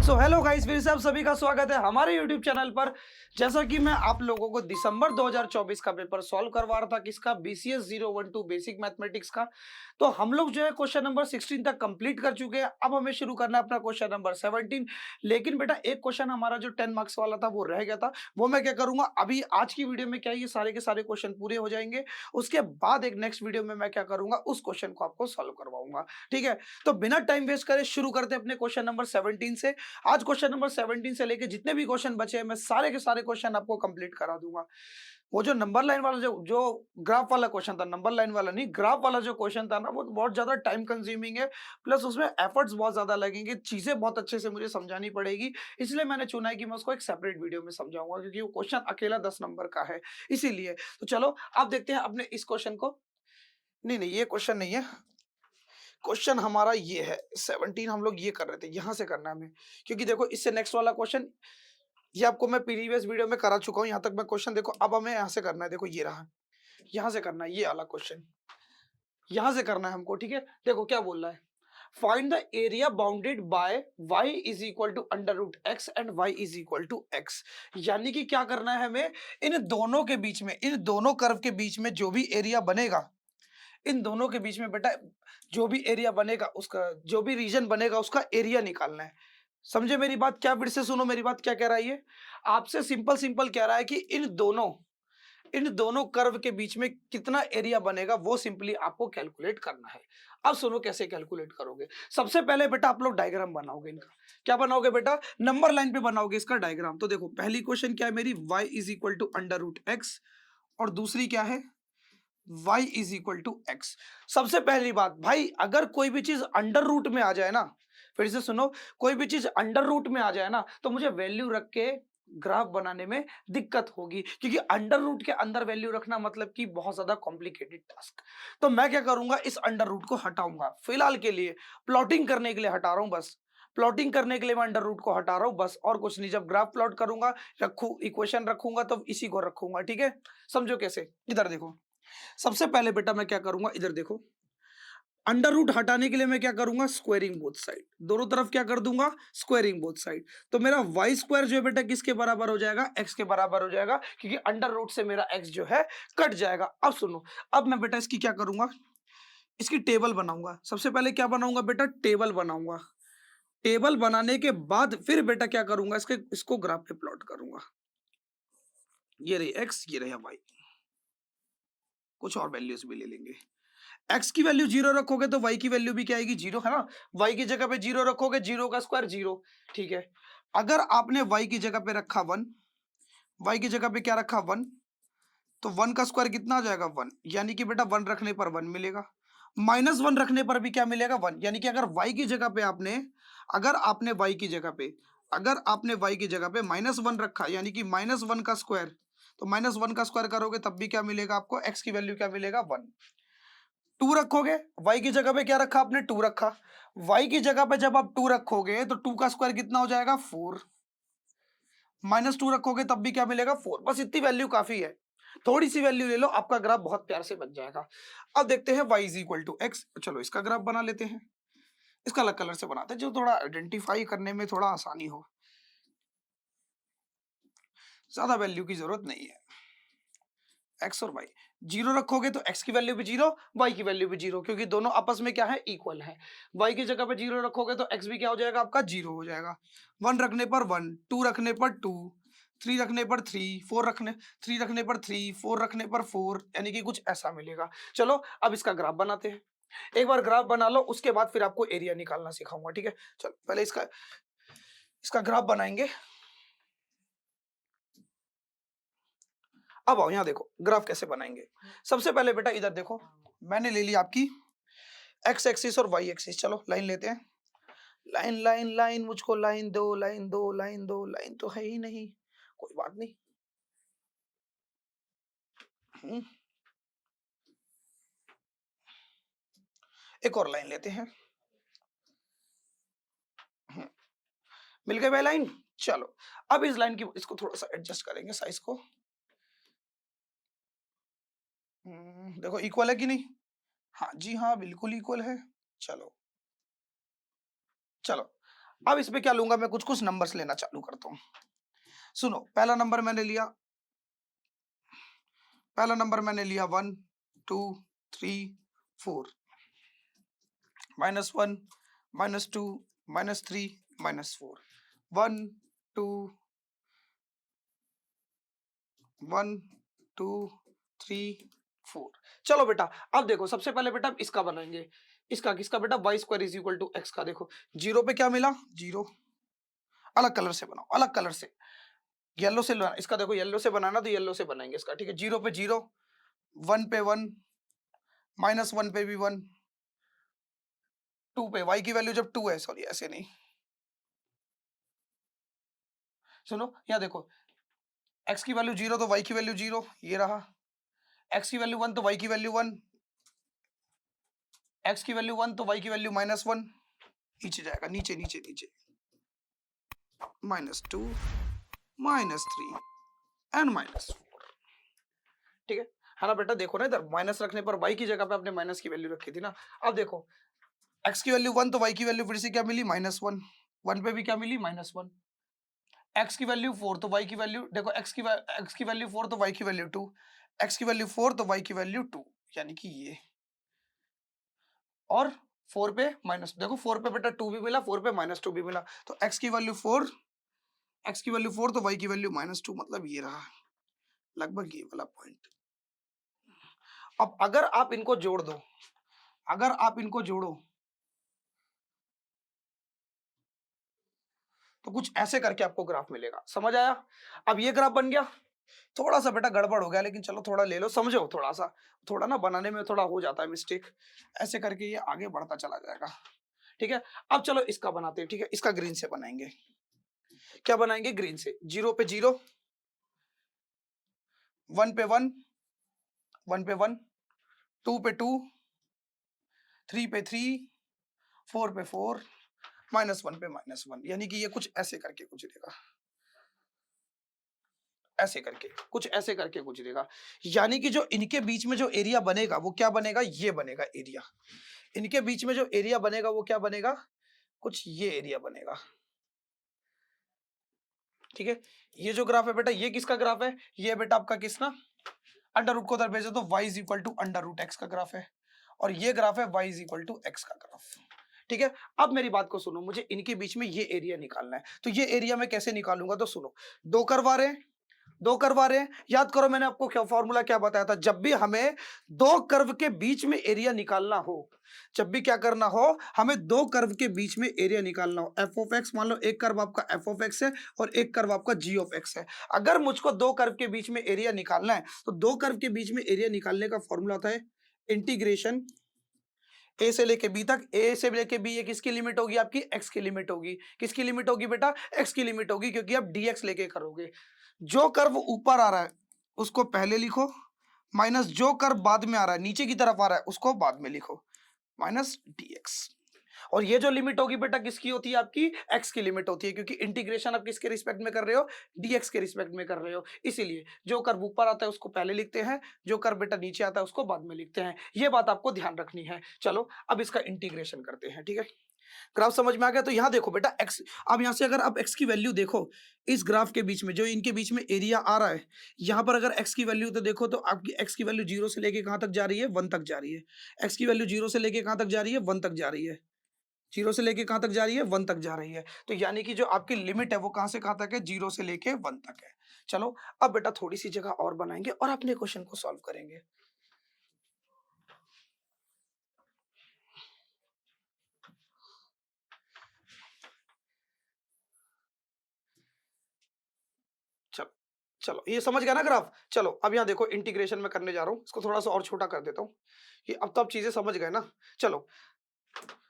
So hello guys, फिर से आप सभी का स्वागत है हमारे यूट्यूब चैनल पर। जैसा कि मैं आप लोगों को दिसंबर 2024 का पेपर सॉल्व करवा रहा था, किसका, BCS 012 बेसिक मैथमेटिक्स का। तो हम लोग जो है क्वेश्चन नंबर 16 तक कंप्लीट कर चुके हैं। अब हमें शुरू करना है अपना क्वेश्चन नंबर 17। लेकिन बेटा एक क्वेश्चन हमारा जो 10 मार्क्स वाला था वो रह गया था। वो मैं क्या करूंगा, अभी आज की वीडियो में क्या है, ये सारे के सारे क्वेश्चन पूरे हो जाएंगे। उसके बाद एक नेक्स्ट वीडियो में मैं क्या करूंगा, उस क्वेश्चन को आपको सॉल्व करवाऊंगा। ठीक है, तो बिना टाइम वेस्ट करे शुरू करते हैं अपने क्वेश्चन नंबर 17 से। आज क्वेश्चन नंबर 17 से लेके जितने भी क्वेश्चन बचे हैं मैं सारे के सारे क्वेश्चन आपको कंप्लीट करा दूंगा। वो जो नंबर लाइन वाला जो ग्राफ वाला क्वेश्चन था, नंबर लाइन वाला नहीं, ग्राफ वाला जो क्वेश्चन था ना, वो बहुत ज्यादा टाइम कंज्यूमिंग है। प्लस उसमें एफर्ट्स बहुत ज्यादा लगेंगे, चीजें बहुत अच्छे से मुझे समझानी पड़ेगी। इसलिए मैंने चुना है कि मैं उसको एक सेपरेट वीडियो में समझाऊंगा, क्योंकि वो क्वेश्चन अकेला 10 नंबर का है। इसीलिए तो चलो आप देखते हैं अपने इस क्वेश्चन को। नहीं नहीं, ये क्वेश्चन नहीं है। क्वेश्चन हमारा ये है 17, हम लोग ये कर रहे थे, यहां से करना है हमें। क्योंकि देखो इससे नेक्स्ट वाला क्वेश्चन ये आपको मैं प्रीवियस वीडियो में करा चुका हूं, यहां तक मैं क्वेश्चन देखो, अब हमें यहां से करना है। देखो ये रहा, यहां से करना है ये वाला क्वेश्चन, यहां से करना है हमको। ठीक है, देखो क्या बोल रहा है, find the area bounded by y is equal to under root x and y is equal to x. यानी कि क्या करना है हमें, इन दोनों के बीच में, इन दोनों कर्व के बीच में जो भी एरिया बनेगा, इन दोनों के बीच में बेटा जो भी एरिया बनेगा, उसका जो भी रीजन बनेगा उसका एरिया निकालना है। समझे मेरी बात? क्या फिर से सुनो मेरी बात, क्या कह रहा है ये, आपसे सिंपल सिंपल कह रहा है कि इन दोनों कर्व के बीच में कितना एरिया बनेगा, वो सिंपली आपको कैलकुलेट करना है। अब सुनो कैसे कैलकुलेट करोगे। सबसे पहले बेटा आप लोग डायग्राम बनाओगे इनका। क्या बनाओगे बेटा? नंबर लाइन पे बनाओगे इसका डायग्राम। तो देखो पहली क्वेश्चन क्या है मेरी, y is equal to under root x, और दूसरी क्या है, y is equal to x. सबसे पहली बात भाई, अगर कोई भी चीज अंडर रूट में आ जाए ना, फिर से सुनो, कोई भी चीज अंडर रूट में आ जाए ना, तो मुझे वैल्यू रख के ग्राफ बनाने में दिक्कत होगी, क्योंकि अंडर रूट के अंदर वैल्यू रखना मतलब कि बहुत ज्यादा कॉम्प्लिकेटेड टास्क। तो मैं क्या करूंगा, इस अंडर रूट को हटाऊंगा फिलहाल के लिए, प्लॉटिंग करने के लिए हटा रहा हूं बस। प्लॉटिंग करने के लिए मैं अंडर रूट को हटा रहा हूं बस, और कुछ नहीं। जब ग्राफ प्लॉट करूंगा, रखू इक्वेशन रखूंगा, तो इसी को रखूंगा। ठीक है, समझो कैसे। इधर देखो, सबसे पहले बेटा मैं क्या करूंगा, इधर देखो, अंडर रूट हटाने के लिए मैं क्या करूंगा, स्क्वायरिंग बोथ साइड, दोनों तरफ क्या कर दूंगा, स्क्वायरिंग बोथ साइड। तो मेरा वाई स्क्वायर जो है बेटा किसके बराबर हो जाएगा, एक्स के बराबर हो जाएगा, क्योंकि अंडर रूट से मेरा एक्स जो है कट जाएगा। अब सुनो, अब मैं बेटा इसकी क्या करूंगा, इसकी टेबल बनाऊंगा। सबसे पहले क्या बनाऊंगा बेटा, टेबल बनाऊंगा। टेबल बनाने के बाद फिर बेटा क्या करूंगा, इसको ग्राफ पे प्लॉट करूंगा। ये रही एक्स, ये रहा वाई, कुछ और वैल्यूज भी ले लेंगे। एक्स की वैल्यू जीरो रखोगे तो वाई की वैल्यू भी क्या आएगी, जीरो, है ना। वाई की जगह पे जीरो रखोगे, जीरो का स्क्वायर जीरो। ठीक है, अगर आपने वाई की जगह पे रखा वन, वाई की जगह पे क्या रखा, वन, तो वन का स्क्वायर कितना आ जाएगा, वन। यानी कि बेटा वन रखने पर वन मिलेगा, माइनस वन रखने पर भी क्या मिलेगा, वन। यानी कि अगर वाई की जगह पे आपने, अगर आपने वाई की जगह पे, अगर आपने वाई की जगह पे माइनस वन रखा, यानी कि माइनस वन का स्क्वायर, तो माइनस वन का स्क्वायर करोगे तब भी क्या मिलेगा आपको, एक्स की वैल्यू क्या मिलेगा, वन। टू रखोगे, वाई की जगह पे क्या रखा आपने, टू रखा। वाई की जगह पे जब आप टू रखोगे तो टू का स्क्वायर कितना हो जाएगा, फोर। माइनस टू रखोगे तब भी क्या मिलेगा, फोर। बस इतनी वैल्यू काफी है, थोड़ी सी वैल्यू ले लो, आपका ग्राफ बहुत प्यार से बन जाएगा। अब देखते हैं y is equal to x. चलो इसका ग्राफ बना लेते हैं, इसका अलग कलर से बनाते हैं, जो थोड़ा आइडेंटिफाई करने में थोड़ा आसानी हो, ज्यादा वैल्यू की जरूरत नहीं है। एक्स और वाई, जीरो रखोगे तो एक्स की वैल्यू भी जीरो, वाई की वैल्यू भी जीरो, क्योंकि दोनों आपस में क्या है, इक्वल है। वाई की जगह पे जीरो रखोगे तो एक्स भी क्या हो जाएगा आपका, जीरो हो जाएगा। वन रखने पर वन, टू रखने पर टू, थ्री रखने पर थ्री, फोर रखने, थ्री रखने पर थ्री, फोर रखने पर फोर, यानी कि कुछ ऐसा मिलेगा। चलो अब इसका ग्राफ बनाते हैं। एक बार ग्राफ बना लो, उसके बाद फिर आपको एरिया निकालना सिखाऊंगा। ठीक है, चलो पहले इसका इसका ग्राफ बनाएंगे। अब आओ यहाँ देखो ग्राफ कैसे बनाएंगे। सबसे पहले बेटा इधर देखो, मैंने ले ली आपकी एक्स एक्सिस और वाई एक्सिस। चलो लाइन लेते हैं, लाइन लाइन लाइन, मुझको लाइन दो, लाइन दो, लाइन दो। लाइन तो है ही नहीं, कोई बात नहीं। हम्म, एक और लाइन लेते हैं। हम्म, मिल गए भाई लाइन। चलो अब इस लाइन की, इसको थोड़ा सा एडजस्ट करेंगे साइज को। देखो इक्वल है कि नहीं, हाँ जी हाँ, बिल्कुल इक्वल है। चलो चलो, अब इसमें क्या लूंगा मैं, कुछ कुछ नंबर्स लेना चालू करता हूं। सुनो, पहला नंबर मैंने लिया 1 2 3 4, -1 -2 -3 -4, 1 2 1 2 3 4। चलो बेटा, अब देखो सबसे पहले बेटा अब इसका बनाएंगे। इसका किसका बेटा, y square is equal to x का। देखो जीरो पे क्या मिला, जीरो। अलग कलर से बनाओ, अलग कलर से, येलो से इसका देखो, येलो से बनाना तो येलो से बनाएंगे इसका, ठीक है। जीरो पे जीरो, 1 पे 1, -1 पे भी 1, 2 पे y की वैल्यू जब 2 है, सॉरी ऐसे नहीं, सुनो यहाँ देखो, x की वैल्यू 0 तो y की वैल्यू 0, ये रहा। x की वैल्यू 1 तो y की वैल्यू 1, x की वैल्यू 1 तो y की वैल्यू -1, नीचे जाएगा, नीचे नीचे नीचे, -2 -3 एंड -4, ठीक है ना बेटा। देखो ना इधर माइनस रखने पर y की जगह पे आपने माइनस की वैल्यू रखी थी ना। अब देखो x की वैल्यू 1 तो y की वैल्यू फिर से क्या मिली, -1, 1 पे भी क्या मिली, -1। x की वैल्यू 4 तो y की वैल्यू, देखो x की वैल्यू 4 तो y की वैल्यू 2, x की वैल्यू 4 तो y की वैल्यू 2, यानी कि ये। और 4 पे माइनस, देखो 4 पे बेटा 2 भी मिला, 4 पे -2 भी मिला, तो x की वैल्यू 4, तो y की वैल्यू -2, मतलब ये रहा लगभग ये वाला पॉइंट। अब अगर आप इनको जोड़ दो, अगर आप इनको जोड़ो तो कुछ ऐसे करके आपको ग्राफ मिलेगा, समझ आया। अब ये ग्राफ बन गया। थोड़ा सा बेटा गड़बड़ हो गया, लेकिन चलो थोड़ा ले लो, समझो थोड़ा सा, थोड़ा ना बनाने में थोड़ा हो जाता है मिस्टेक, ऐसे करके ये आगे बढ़ता चला जाएगा, ठीक है। अब चलो इसका बनाते हैं, ठीक है। इसका ग्रीन से बनाएंगे। क्या बनाएंगे, ग्रीन से। जीरो पे जीरो, 1 पे 1, 1 पे 1, 2 पे 2, 3 पे 3, 4 पे 4, -1 पे -1, यानी कि ये कुछ ऐसे करके गुजरेगा, ऐसे करके कुछ, ऐसे करके गुजरेगा। यानी कि जो इनके बीच में जो एरिया बनेगा वो क्या बनेगा, ये बनेगा एरिया। इनके बीच में जो एरिया बनेगा वो क्या बनेगा, कुछ ये एरिया बनेगा, ठीक है। ये जो ग्राफ है बेटा, ये किसका ग्राफ है, ये बेटा आपका किसका, अंडर रूट को उधर भेजो तो y is equal to under root x का ग्राफ है, और ये ग्राफ है y is equal to x का ग्राफ, ठीक है। अब मेरी बात को सुनो, मुझे इनके बीच में ये एरिया निकालना है, तो ये एरिया मैं कैसे निकालूंगा, तो सुनो, दो करवा रहे हैं, दो करवा रहे हैं, याद करो मैंने आपको क्या फॉर्मूला क्या बताया था, जब भी हमें दो कर्व के बीच में एरिया निकालना हो, जब भी क्या करना हो, हमें दो कर्व के बीच में एरिया निकालना हो, एफ ऑफ एक्स, मान लो एक कर्व आपका एफ ऑफ एक्स है और एक कर्व आपका जी ऑफ एक्स है। अगर मुझको दो कर्व के बीच में एरिया निकालना है, तो दो कर्व के बीच में एरिया निकालने का फॉर्मूला होता है इंटीग्रेशन ए से लेके बी तक, ए से लेके बी, ये किसकी लिमिट होगी, आपकी एक्स की लिमिट होगी। किसकी लिमिट होगी बेटा, एक्स की लिमिट होगी, क्योंकि आप डीएक्स लेके करोगे। जो कर्व ऊपर आ रहा है उसको पहले लिखो, माइनस जो कर्व बाद में आ रहा है, नीचे की तरफ आ रहा है, उसको बाद में लिखो, माइनस डीएक्स। और ये जो लिमिट होगी बेटा किसकी होती है, आपकी एक्स की लिमिट होती है, क्योंकि इंटीग्रेशन आप किसके रिस्पेक्ट में कर रहे हो, डीएक्स के रिस्पेक्ट में कर रहे हो। इसीलिए जो कर्व ऊपर आता है उसको पहले लिखते हैं, जो कर्व बेटा नीचे आता है उसको बाद में लिखते हैं। ये बात आपको ध्यान रखनी है। चलो अब इसका इंटीग्रेशन करते हैं, ठीक है। ग्राफ समझ में आ गया, तो यहाँ देखो बेटा एक्स, अब यहाँ से अगर आप एक्स की वैल्यू देखो, इस ग्राफ के बीच में जो इनके बीच में एरिया आ रहा है, यहाँ पर अगर एक्स की वैल्यू तो देखो, तो आपकी एक्स की वैल्यू 0 से लेके कहाँ तक जा रही है, 1 तक जा रही है। एक्स की वैल्यू 0 से लेके कहाँ तक जा रही है, 1 तक जा रही है। 0 से लेके कहाँ तक जा रही है, 1 तक जा रही है। तो यानी कि जो आपकी लिमिट है वो कहाँ से कहाँ तक है, 0 से लेके 1 तक है। चलो अब बेटा थोड़ी सी जगह और बनाएंगे और अपने क्वेश्चन को सॉल्व करेंगे। चलो चलो, ये समझ गया ना ग्राफ। चलो अब यहाँ देखो, इंटीग्रेशन में करने जा रहा हूँ, इसको थोड़ा सा और छोटा कर देता हूँ। ये अब तो आप चीजें समझ गए ना। चलो,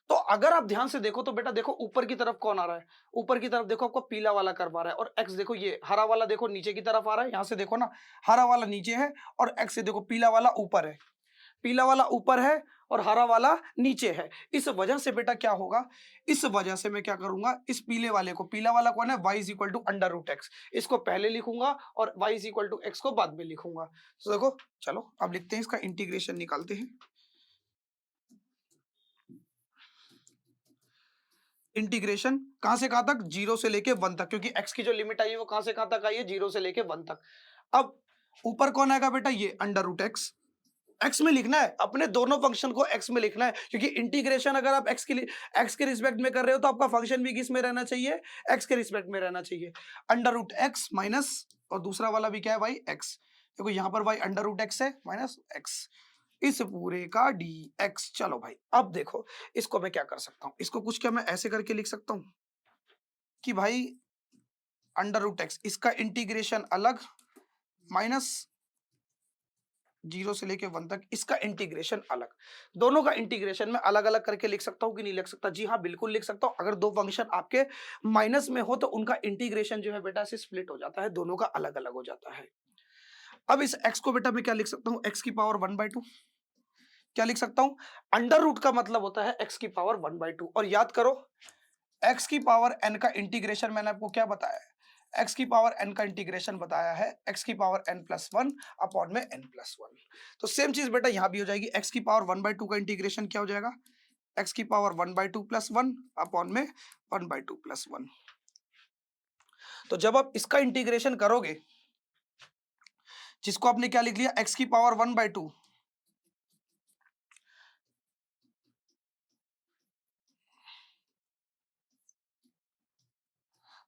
तो अगर आप ध्यान से देखो तो बेटा देखो ऊपर की तरफ कौन आ रहा है, ऊपर की तरफ देखो आपको पीला वाला कर्व आ रहा है, और एक्स देखो ये हरा वाला देखो नीचे की तरफ आ रहा है। यहाँ से देखो ना, हरा वाला नीचे है और एक्स से देखो पीला वाला ऊपर है, पीला वाला ऊपर है और हरा वाला नीचे है। इस वजह से बेटा क्या होगा, इस वजह से मैं क्या करूंगा, इस पीले वाले को, पीला वाला कौन है, y is equal to under root x, इसको पहले लिखूंगा और y is equal to x को बाद में लिखूंगा। तो देखो चलो अब लिखते हैं, इसका इंटीग्रेशन निकालते हैं। इंटीग्रेशन कहां से कहां तक, 0 से लेके 1 तक, क्योंकि x की जो लिमिट आई है वो कहां से कहां तक आई है, 0 से लेके 1 तक। अब ऊपर कौन आएगा बेटा, ये अंडर रूट एक्स। एक्स में लिखना है, अपने दोनों फंक्शन को एक्स में लिखना है, क्योंकि इंटीग्रेशन अगर आप एक्स के रिस्पेक्ट में कर रहे हो तो आपका फंक्शन भी किस में रहना चाहिए, एक्स के रिस्पेक्ट में रहना चाहिए। अंडर रूट एक्स माइनस, और दूसरा वाला भी क्या है भाई, एक्स। देखो यहां पर भाई अंडर रूट एक्स है माइनस एक्स, इस पूरे का डी एक्स। चलो भाई अब देखो इसको मैं क्या कर सकता हूं, इसको कुछ क्या मैं ऐसे करके लिख सकता हूं कि भाई अंडर रूट एक्स इसका इंटीग्रेशन अलग माइनस 0 से लेके 1 तक इसका इंटीग्रेशन अलग। दोनों का इंटीग्रेशन मैं अलग अलग करके लिख सकता हूं कि नहीं लिख सकता, जी हाँ बिल्कुल लिख सकता हूं। अगर दो फंक्शन आपके माइनस में हो तो उनका इंटीग्रेशन जो है बेटा से स्प्लिट हो जाता है, दोनों का अलग अलग हो जाता है। अब इस x को बेटा मैं क्या लिख सकता हूं, x की पावर 1/2। क्या लिख सकता हूं, अंडर रूट का मतलब होता है x की पावर 1/2। और याद करो x की पावर n का इंटीग्रेशन मैंने आपको क्या बताया है, x की पावर n का इंटीग्रेशन बताया है x की पावर n+1 अपॉन में n+1। तो सेम चीज बेटा यहां भी हो जाएगी, x की पावर 1/2 का इंटीग्रेशन क्या हो जाएगा, x की पावर 1/2 + 1 अपॉन में 1/2 + 1। तो जब आप इसका इंटीग्रेशन करोगे, जिसको आपने क्या लिख लिया, x की पावर 1/2,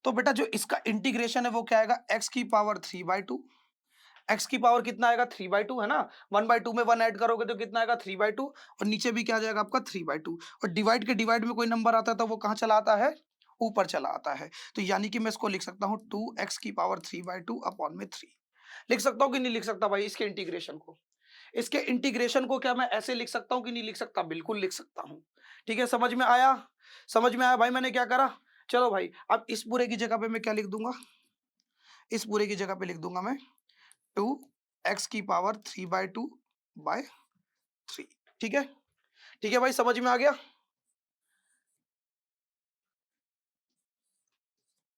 तो बेटा जो इसका इंटीग्रेशन है वो क्या आएगा, x की पावर 3/2। x की पावर कितना आएगा, 3/2 है ना, 1/2 में 1 ऐड करोगे तो कितना आएगा 3/2, और नीचे भी क्या आ जाएगा आपका 3/2। और डिवाइड के डिवाइड में कोई नंबर आता है तो वो कहाँ चला आता है, ऊपर चला आता है। तो यानी कि मैं इसको लिख सकता हूँ 2x की पावर 3/2 अपॉन में 3। लिख सकता हूँ कि नहीं लिख सकता भाई इसके इंटीग्रेशन को, इसके इंटीग्रेशन को क्या मैं ऐसे लिख सकता हूँ कि नहीं लिख सकता, बिल्कुल लिख सकता हूँ। ठीक है, समझ में आया, समझ में आया भाई मैंने क्या करा। चलो भाई अब इस पूरे की जगह पे मैं क्या लिख दूंगा, इस पूरे की जगह पे लिख दूंगा मैं 2x की पावर 3/2/3। ठीक है, ठीक है भाई समझ में आ गया।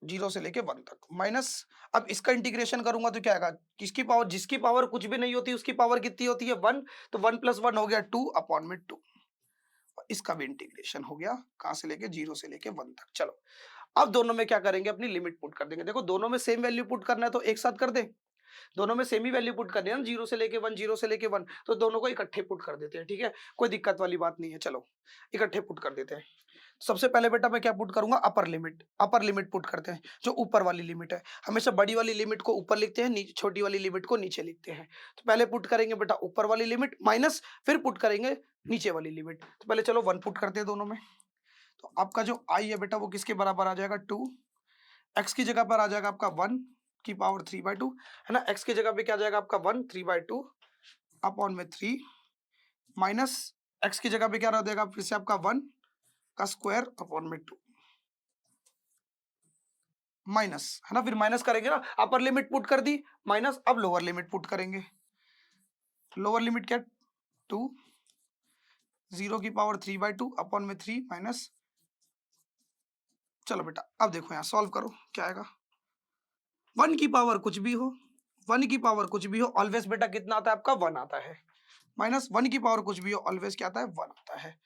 0 से लेके 1 तक माइनस, अब इसका इंटीग्रेशन करूंगा तो क्या आएगा, किसकी पावर, जिसकी पावर कुछ भी नहीं होती उसकी पावर कितनी होती है 1, तो 1+1 हो गया 2 अपॉन में 2। इसका भी इंटीग्रेशन हो गया, कहां से लेके 0 से लेके 1 तक। चलो अब दोनों में क्या करेंगे, अपनी लिमिट पुट कर देंगे। देखो दोनों में सेम वैल्यू पुट करना है तो एक साथ कर दे, दोनों में सेम ही वैल्यू पुट करनी है ना, 0 से लेके 1, 0 से लेके 1, तो दोनों को इकट्ठे पुट कर देते हैं। ठीक है, कोई दिक्कत वाली बात नहीं है, चलो इकट्ठे पुट कर देते हैं। सबसे पहले बेटा मैं क्या पुट करूंगा, अपर लिमिट पुट करते हैं, जो ऊपर वाली लिमिट है। हमेशा बड़ी वाली लिमिट को ऊपर लिखते हैं, छोटी वाली लिमिट को नीचे लिखते हैं। तो पहले पुट करेंगे बेटा ऊपर वाली लिमिट माइनस, फिर पुट करेंगे नीचे वाली लिमिट। तो पहले चलो 1 पुट करते हैं दोनों में। तो आपका जो आई है बेटा वो किसके बराबर आ जाएगा, 2। एक्स की जगह पर आ जाएगा आपका 1 की पावर 3/2, है ना, एक्स की जगह पे क्या आ जाएगा आपका 1 3/2 अपॉन में 3 माइनस, एक्स की जगह पे क्या रह जाएगा फिर से आपका 1 का स्क्वायर अपॉन में 2 माइनस, है ना, फिर माइनस करेंगे ना, अपर लिमिट पुट कर दी माइनस, अब लोअर लिमिट पुट करेंगे। लोअर लिमिट क्या, 2, 0 की पावर 3/2 अपॉन में 3 माइनस। चलो बेटा अब देखो यहाँ सॉल्व करो क्या आएगा, 1 की पावर कुछ भी हो, 1 की पावर कुछ भी हो ऑलवेज बेटा कितना आता है आपका 1 आता है, माइनस 1 की पावर कुछ भी हो ऑलवेज क्या आता है 1 आता है।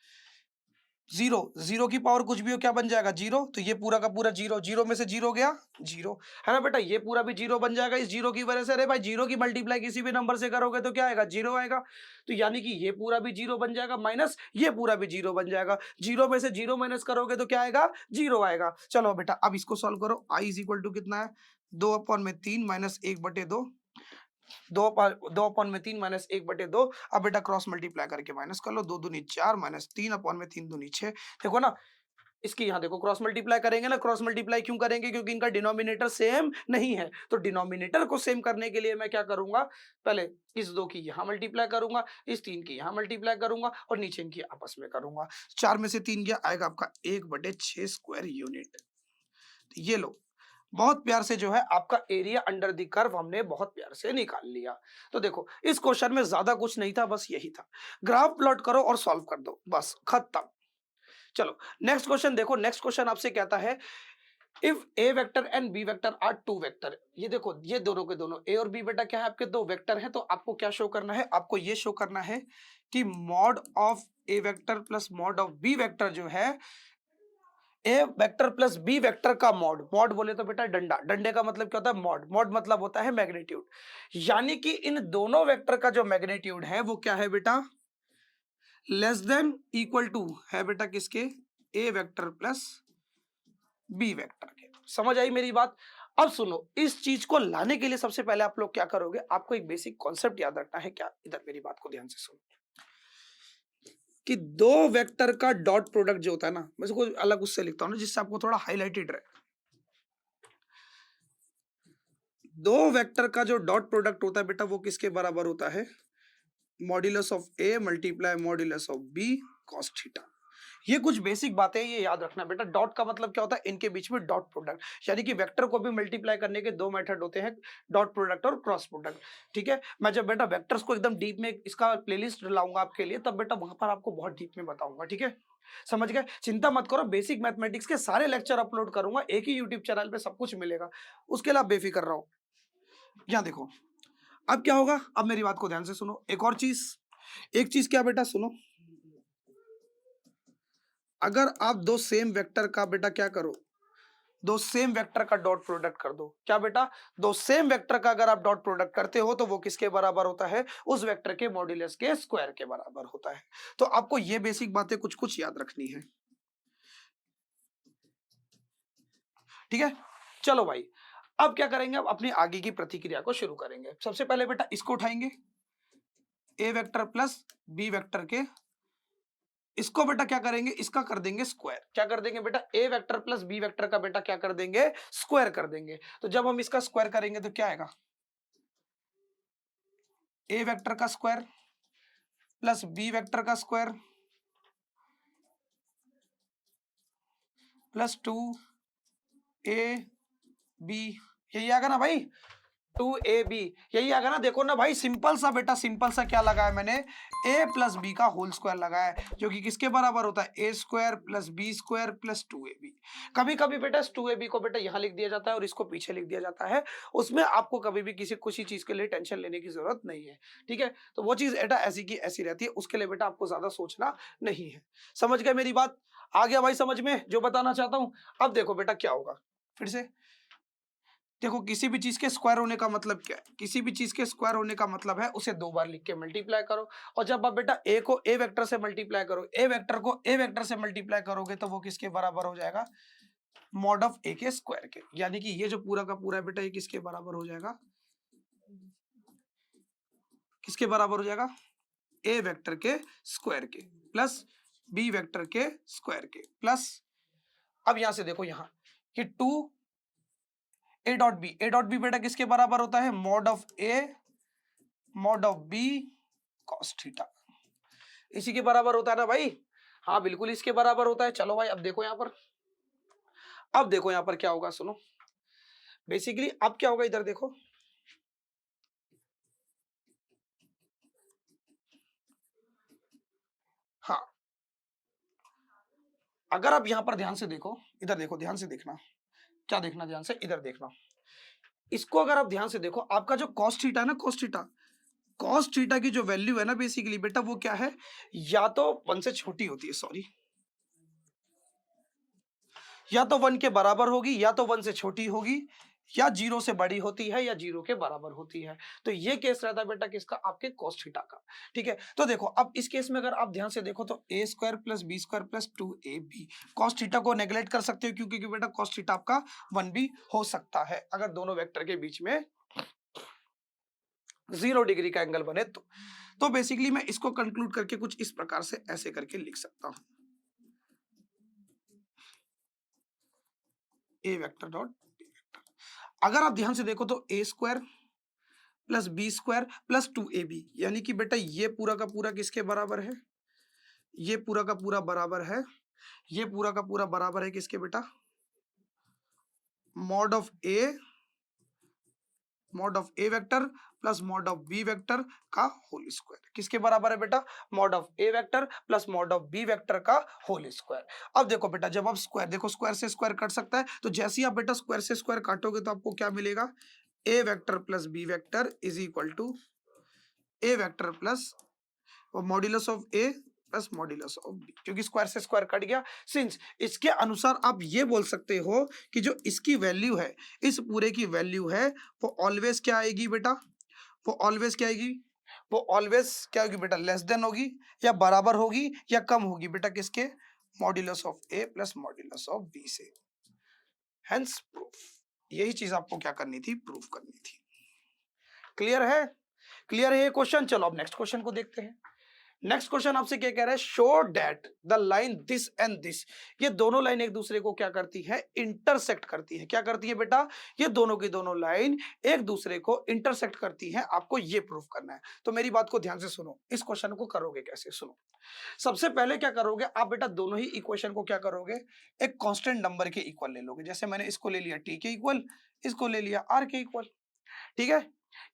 0, 0 की पावर कुछ भी हो क्या बन जाएगा 0, तो ये पूरा का पूरा 0, 0 में से 0 गया 0, है ना बेटा, ये पूरा भी 0 बन जाएगा इस 0 की वजह से। अरे भाई 0 की मल्टीप्लाई किसी भी नंबर से करोगे तो क्या आएगा 0 आएगा, तो यानी कि ये पूरा भी 0 बन जाएगा माइनस ये पूरा भी 0 बन जाएगा, 0 में से 0 माइनस करोगे तो क्या आएगा 0 आएगा। चलो बेटा अब इसको सॉल्व करो, i इज इक्वल टू कितना है 2/3 माइनस 1/2, 2/3 माइनस 1/2। अब बेटा क्रॉस मल्टीप्लाई करके माइनस कर लो, 2 दूनी 4 माइनस 3/3 दूनी 6। देखो ना इसकी यहाँ देखो क्रॉस मल्टीप्लाई करेंगे ना, क्रॉस मल्टीप्लाई क्यों करेंगे, क्योंकि इनका डिनोमिनेटर सेम नहीं है। तो डिनोमिनेटर को सेम करने के लिए मैं क्या करूंगा, पहले इस 2 की यहाँ मल्टीप्लाई करूंगा, इस 3 की यहाँ मल्टीप्लाई करूंगा और नीचे इनकी आपस में करूंगा। 4 में से 3 गया, आएगा आपका 1/6 स्क्वायर यूनिट। ये लो बहुत प्यार से जो है आपका एरिया अंडर द कर्व हमने बहुत प्यार से निकाल लिया। तो देखो इस क्वेश्चन में ज्यादा कुछ नहीं था, बस यही था, ग्राफ प्लॉट करो और सॉल्व कर दो, बस खत्म। चलो नेक्स्ट क्वेश्चन देखो, नेक्स्ट क्वेश्चन आपसे कहता है if A vector and B vector are two vector. ये देखो ये दोनों के दोनों ए और बी बेटा क्या है आपके दो वेक्टर हैं, तो आपको क्या शो करना है, आपको ये शो करना है कि mod of A vector plus mod of B vector जो है A vector plus B vector का मॉड, मॉड बोले तो बेटा डंडा, डंडे का मतलब क्या होता है मॉड, मॉड मतलब होता है मैग्नीट्यूड, यानी कि इन दोनों वेक्टर का जो मैग्नीट्यूड है वो क्या है बेटा, लेस देन इक्वल टू है बेटा किसके, ए वेक्टर प्लस बी वेक्टर के। समझ आई मेरी बात। अब सुनो, इस चीज को लाने के लिए सबसे पहले आप लोग क्या करोगे, आपको एक बेसिक कॉन्सेप्ट याद रखना है। क्या, इधर मेरी बात को ध्यान से सुनो, कि दो वेक्टर का डॉट प्रोडक्ट जो होता है ना, मैं इसको अलग उससे लिखता हूं ना जिससे आपको थोड़ा हाईलाइटेड रहे। दो वेक्टर का जो डॉट प्रोडक्ट होता है बेटा वो किसके बराबर होता है, modulus of A multiply modulus of B cos theta. ये कुछ बेसिक बातें ये याद रखना बेटा। डॉट का मतलब क्या होता है, इनके बीच में डॉट प्रोडक्ट, यानी कि वेक्टर को भी मल्टीप्लाई करने के दो मेथड होते हैं, डॉट प्रोडक्ट और क्रॉस प्रोडक्ट। ठीक है, मैं जब बेटा वेक्टर्स को एकदम डीप में इसका प्लेलिस्ट लाऊंगा आपके लिए, तब बेटा वहां पर आपको बहुत डीप में बताऊंगा। ठीक है, समझ गए, चिंता मत करो, बेसिक मैथमेटिक्स के सारे लेक्चर अपलोड करूंगा, एक ही यूट्यूब चैनल पे सब कुछ मिलेगा, उसके लिए आप बेफिक्र रहो। यहाँ देखो, अब क्या होगा, अब मेरी बात को ध्यान से सुनो, एक और चीज, एक चीज क्या बेटा सुनो, अगर आप दो सेम वेक्टर का बेटा क्या करो, दो सेम वेक्टर का डॉट प्रोडक्ट कर दो, क्या बेटा, दो सेम वेक्टर का अगर आप डॉट प्रोडक्ट करते हो तो वो किसके बराबर होता है, उस वेक्टर के मॉड्यूलस के स्क्वायर के बराबर होता है। तो आपको ये बेसिक बातें कुछ कुछ याद रखनी है। ठीक है, चलो भाई, अब क्या करेंगे, अब अपनी आगे की प्रतिक्रिया को शुरू करेंगे। सबसे पहले बेटा इसको उठाएंगे, ए वेक्टर प्लस बी वेक्टर के, इसको बेटा क्या करेंगे, इसका कर देंगे स्क्वायर। क्या कर देंगे बेटा, ए वेक्टर प्लस बी वेक्टर का बेटा क्या कर देंगे, स्क्वायर कर देंगे। तो जब हम इसका स्क्वायर करेंगे तो क्या आएगा, ए वेक्टर का स्क्वायर प्लस बी वेक्टर का स्क्वायर प्लस 2ab, यही आएगा ना भाई, 2ab, यही आएगा ना। देखो ना भाई, सिंपल सा बेटा, सिंपल सा क्या लगाया मैंने, a प्लस बी का होल स्क्वायर लगाया, जो कि किसके बराबर होता है, a square plus B square plus 2ab। कभी कभी बेटा इस 2ab को बेटा यहाँ लिख दिया जाता है और इसको पीछे लिख दिया जाता है, उसमें आपको कभी भी किसी चीज के लिए टेंशन लेने की जरूरत नहीं है। ठीक है, तो वो चीज बेटा ऐसी की ऐसी रहती है, उसके लिए बेटा आपको ज्यादा सोचना नहीं है। समझ गए मेरी बात, आ गया भाई समझ में जो बताना चाहता हूं। अब देखो बेटा क्या होगा, फिर से देखो, किसी भी चीज के स्क्वायर होने का मतलब क्या है, किसी भी चीज के स्क्वायर होने का मतलब है उसे दो बार लिख के मल्टीप्लाई करो। और जब आप बेटा ए को ए वेक्टर से मल्टीप्लाई करो, ए वेक्टर को ए वेक्टर से मल्टीप्लाई करोगे तो वो किसके बराबर हो जाएगा, मॉड ऑफ ए के स्क्वायर के। यानी कि ये जो पूरा का पूरा है बेटा, ये किसके बराबर हो जाएगा, किसके बराबर हो जाएगा, ए वेक्टर के स्क्वायर के प्लस बी वेक्टर के स्क्वायर के प्लस, अब यहां से देखो, यहां कि 2 A dot B, A dot B बेटा किसके बराबर होता है, mod of A mod of B cos theta, इसी के बराबर होता है ना भाई। हाँ बिल्कुल इसके बराबर होता है। चलो भाई, अब देखो यहां पर, अब देखो यहां पर क्या होगा, सुनो बेसिकली अब क्या होगा, इधर देखो, हाँ अगर आप यहां पर ध्यान से देखो, इधर देखो, ध्यान से देखना, क्या देखना, ध्यान से इधर देखना, इसको अगर आप ध्यान से देखो, आपका जो कॉस थीटा है ना, कॉस थीटा, कॉस थीटा की जो वैल्यू है ना बेसिकली बेटा, वो क्या है, या तो 1 से छोटी होती है, सॉरी, या तो 1 के बराबर होगी, या तो 1 से छोटी होगी, या 0 से बड़ी होती है, या 0 के बराबर होती है। तो ये केस रहता है बेटा किसका, आपके कॉस थीटा का। ठीक है, तो देखो अब इस केस में अगर आप ध्यान से देखो तो a square plus B square plus 2ab, cos theta को नेग्लेक्ट कर सकते हो क्योंकि बेटा कॉस थीटा आपका 1 भी हो सकता है अगर दोनों वेक्टर के बीच में 0 डिग्री का एंगल बने तो बेसिकली मैं इसको कंक्लूड करके कुछ इस प्रकार से ऐसे करके लिख सकता हूं, a vector dot b vector. अगर आप ध्यान से देखो तो a square plus B square plus 2ab, यानी कि बेटा ये पूरा का पूरा किसके बराबर है, ये पूरा का पूरा बराबर है, ये पूरा का पूरा बराबर है किसके बेटा, mod of A vector plus mod of B vector का होल स्क्वायर। किसके बराबर है बेटा, mod of A vector plus mod of B vector का होल स्क्वायर। अब देखो बेटा, जब आप स्क्वायर, देखो स्क्वायर से स्क्वायर कट सकता है, तो जैसे ही आप बेटा स्क्वायर से स्क्वायर काटोगे तो आपको क्या मिलेगा, a vector plus B vector is equal to a vector plus modulus of A plus modulus of b, क्योंकि स्क्वायर से स्क्वायर कट गया। सिंस इसके अनुसार आप ये बोल सकते हो कि जो इसकी वैल्यू है, इस पूरे की वैल्यू है, वो ऑलवेज क्या आएगी बेटा, वो ऑलवेज क्या आएगी, वो ऑलवेज क्या होगी बेटा, लेस देन होगी या बराबर होगी या कम होगी बेटा किसके, modulus of A plus modulus of B से। हेंस प्रूफ, यही चीज आपको क्या करनी थी, प्रूफ करनी थी। क्लियर है, क्लियर है ये क्वेश्चन। चलो अब नेक्स्ट क्वेश्चन को देखते हैं। नेक्स्ट क्वेश्चन आपसे क्या कह रहा है, show that the line this and this, ये दोनों लाइन एक दूसरे को क्या करती है, इंटरसेक्ट करती है। क्या करती है बेटा, ये दोनों की दोनों लाइन एक दूसरे को इंटरसेक्ट करती है, आपको ये प्रूफ करना है। तो मेरी बात को ध्यान से सुनो, इस क्वेश्चन को करोगे कैसे, सुनो। सबसे पहले क्या करोगे आप बेटा, दोनों ही इक्वेशन को क्या करोगे, एक कांस्टेंट नंबर के इक्वल ले लोगे। जैसे मैंने इसको ले लिया टी के इक्वल, इसको ले लिया आर के इक्वल, ठीक है।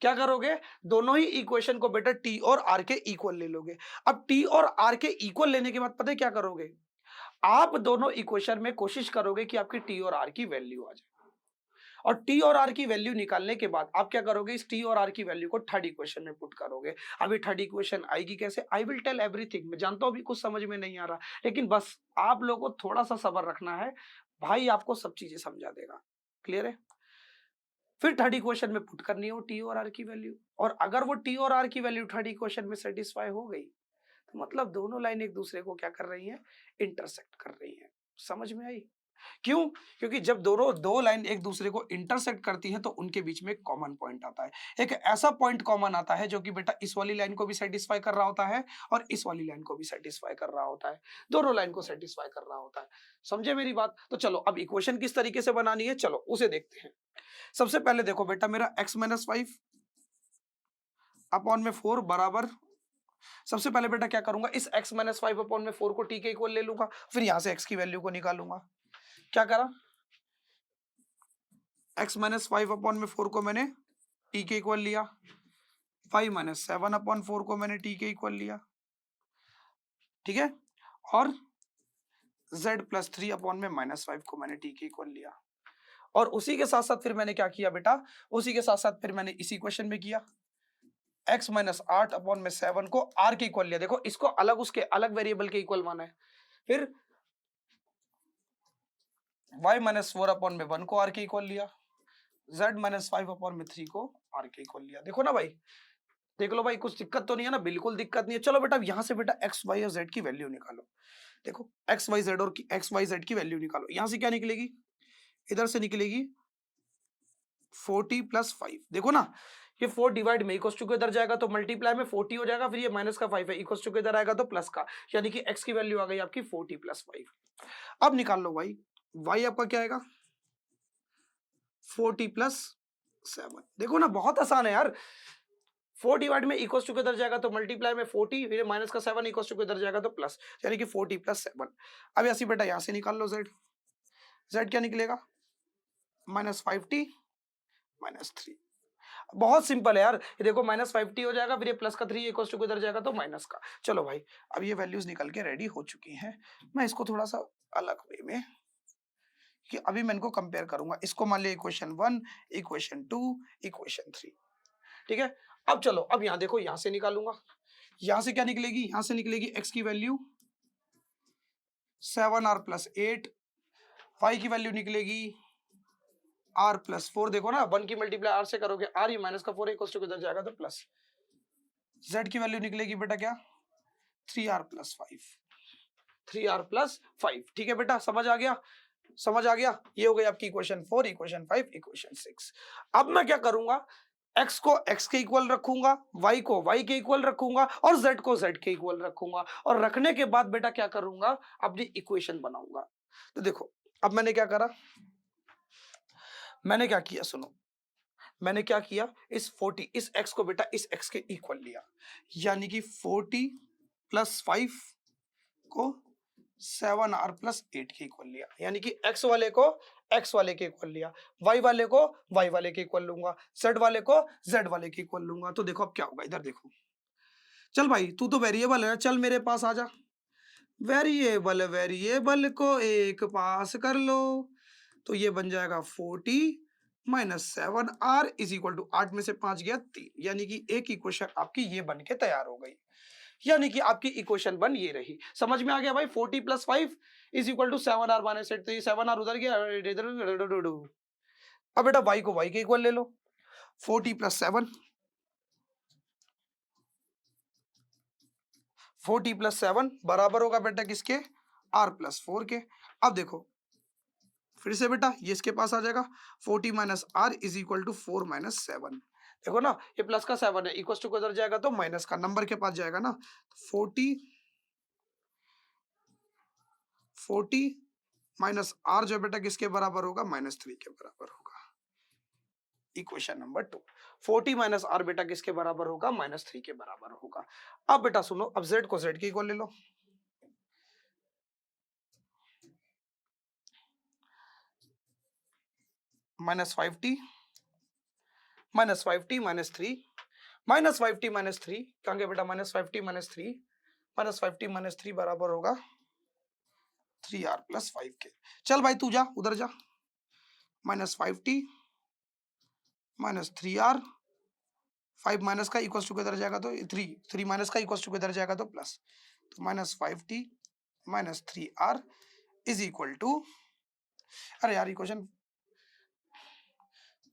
क्या करोगे, दोनों ही इक्वेशन को बेटा टी और आर के इक्वल ले लोगे। अब टी और आर के इक्वल लेने के बाद पता है क्या करोगे, आप दोनों इक्वेशन में कोशिश करोगे कि आपकी टी और आर की वैल्यू आ जाए, और टी और आर की वैल्यू निकालने के बाद आप क्या करोगे, इस टी और आर की वैल्यू को थर्ड इक्वेशन में पुट करोगे। अभी थर्ड इक्वेशन आएगी कैसे, आई विल टेल एवरीथिंग। मैं जानता हूं अभी कुछ समझ में नहीं आ रहा, लेकिन बस आप लोगों को थोड़ा सा सब्र रखना है, भाई आपको सब चीजें समझा देगा। क्लियर है। फिर थर्ड इक्वेशन में पुट करनी हो टी और आर की वैल्यू, और अगर वो टी और आर की वैल्यू थर्ड इक्वेशन में सेटिस्फाई हो गई, तो मतलब दोनों लाइन एक दूसरे को क्या कर रही है, इंटरसेक्ट कर रही है। समझ में आई। क्यों, क्योंकि जब दोनों दो लाइन एक दूसरे को इंटरसेक्ट करती है तो उनके बीच में एक कॉमन पॉइंट आता है। एक ऐसा पॉइंट कॉमन आता है जो कि बेटा इस वाली लाइन को भी सेटिस्फाई कर रहा होता है और इस वाली लाइन को भी सेटिस्फाई कर रहा होता है, दोनों लाइन को सेटिस्फाई कर रहा होता है। समझे मेरी बात। तो चलो अब इक्वेशन किस तरीके से बनानी है, चलो उसे देखते हैं। सबसे पहले देखो बेटा, मेरा x माइनस 5 अपॉन में 4 बराबर, सबसे पहले बेटा क्या करूंगा, इस x माइनस 5 अपॉन में 4 को t के इक्वल ले लूंगा, फिर यहां से x की वैल्यू को निकालूंगा। क्या करा, x माइनस 5 अपॉन में 4 को मैंने t के इक्वल लिया, 5 माइनस 7 अपॉन 4 को मैंने t के इक्वल लिया, ठीक है, और z प्लस 3 अपॉन में माइनस 5 को मैंने t के इक्वल लिया। और उसी के साथ साथ फिर मैंने क्या किया बेटा, उसी के साथ साथ फिर मैंने इसी क्वेश्चन में किया, x माइनस 8 अपॉन में 7 को r के इक्वल लिया। देखो इसको अलग उसके अलग वेरिएबल के इक्वल माना है। फिर y माइनस 4 अपॉन में 1 को r के इक्वल लिया, z माइनस 5 अपॉन में 3 को r के इक्वल लिया। देखो ना भाई, देख लो भाई, कुछ दिक्कत तो नहीं है ना, बिल्कुल दिक्कत नहीं है। चलो बेटा यहां से बेटा x y और z की वैल्यू निकालो। देखो x y z और x y z की वैल्यू निकालो। यहां से क्या निकलेगी, इधर से निकलेगी 40 प्लस 5। देखो ना, ये 4 डिवाइड में इक्वल टू के इधर जाएगा तो मल्टीप्लाई में 40 हो जाएगा, फिर ये माइनस का 5 है इक्वल टू के इधर आएगा तो प्लस का, यानी कि x की वैल्यू आ गई आपकी 40 प्लस 5। अब निकाल लो y आपका क्या आएगा, 40 प्लस 7। देखो ना बहुत आसान है यार, 4 डिवाइड में इक्वल टू के इधर जाएगा तो मल्टीप्लाई में 40, फिर माइनस का 7 इक्वल टू के इधर जाएगा तो प्लस, यानी कि 40 प्लस 7। अब ऐसी बेटा यहां से निकाल लो z क्या निकलेगा, माइनस 5t माइनस 3। बहुत सिंपल है यार, ये देखो माइनस 5t हो जाएगा, फिर ये प्लस का 3 इक्वल टू इधर जाएगा तो माइनस का। चलो भाई अब ये वैल्यूज निकल के रेडी हो चुकी हैं। मैं इसको थोड़ा सा अलग वे में, कि अभी मैं इनको कंपेयर करूंगा। इसको मान लिया इक्वेशन 1, इक्वेशन 2, इक्वेशन 3, ठीक है। अब चलो अब यहां देखो, यहां से निकालूंगा, यहां से क्या निकलेगी, यहां से निकलेगी x की वैल्यू 7r प्लस 8, y की वैल्यू निकलेगी r प्लस 4। देखो ना 1 की मल्टीप्लाई r से करोगे r, ये माइनस का 4 इक्वल टू किधर जाएगा तो प्लस। z की वैल्यू निकलेगी बेटा क्या, 3r प्लस 5, 3r प्लस 5, ठीक है बेटा, समझ आ गया, समझ आ गया। ये हो गई आपकी इक्वेशन 4, इक्वेशन 5, इक्वेशन 6। अब मैं क्या करूंगा, x को x के इक्वल रखूंगा, y को y के इक्वल रखूंगा और z को z के इक्वल रखूंगा, और रखने के बाद बेटा क्या करूंगा, अपनी इक्वेशन बनाऊंगा। तो देखो अब मैंने क्या करा, मैंने क्या किया, सुनो, मैंने क्या किया, इस 40 इस x को बेटा इस x के इक्वल लिया, यानी कि 40 प्लस 5 को 7r प्लस 8 के इक्वल लिया, यानी कि x वाले को x वाले के इक्वल लिया, y वाले को y वाले के इक्वल लूंगा, z वाले को z वाले के इक्वल लूंगा। तो देखो अब क्या होगा, इधर देखो, चल भाई तू तो वेरिएबल है, चल मेरे पास आ जा, वेरिएबल को एक पास कर लो, तो ये बन जाएगा 40 minus 7r is equal to 8 में से 5 गया 3, यानी कि एक इक्वेशन आपकी ये बन के तैयार हो गई। यानी कि आपकी इक्वेशन 1 ये रही। समझ में आ गया भाई? 40 + 5 = 7r - 8, तो ये 7r उधर गया, इधर। अब बेटा y को y के इक्वल ले लो। 40 + 7, 40 + 7 बराबर होगा बेटा किसके? r + 4 के। अब देखो फिर से बेटा ये इसके पास आ जाएगा, 40 - r = 4 - 7। देखो ना, ये प्लस का 7 है, इक्वल टू किधर जाएगा तो माइनस का नंबर के पास जाएगा ना। 40 माइनस r जो बेटा किसके बराबर होगा? -3 के बराबर होगा। इक्वेशन नंबर 2, 40 माइनस r बेटा किसके बराबर होगा? -3 के बराबर होगा। अब बेटा सुनो, अब z को z के इक्वल ले लो। -5t -5t -3 -5t -3 कहाँ गया बेटा? -5t -3 -5t -3 बराबर होगा 3r + 5 के। चल भाई तू जा उधर जा। -5t -3r, 5 माइनस का इक्वल टू किधर जाएगा तो 3, 3 माइनस का इक्वल टू किधर जाएगा तो प्लस, तो -5t -3r = अरे यार इक्वेशन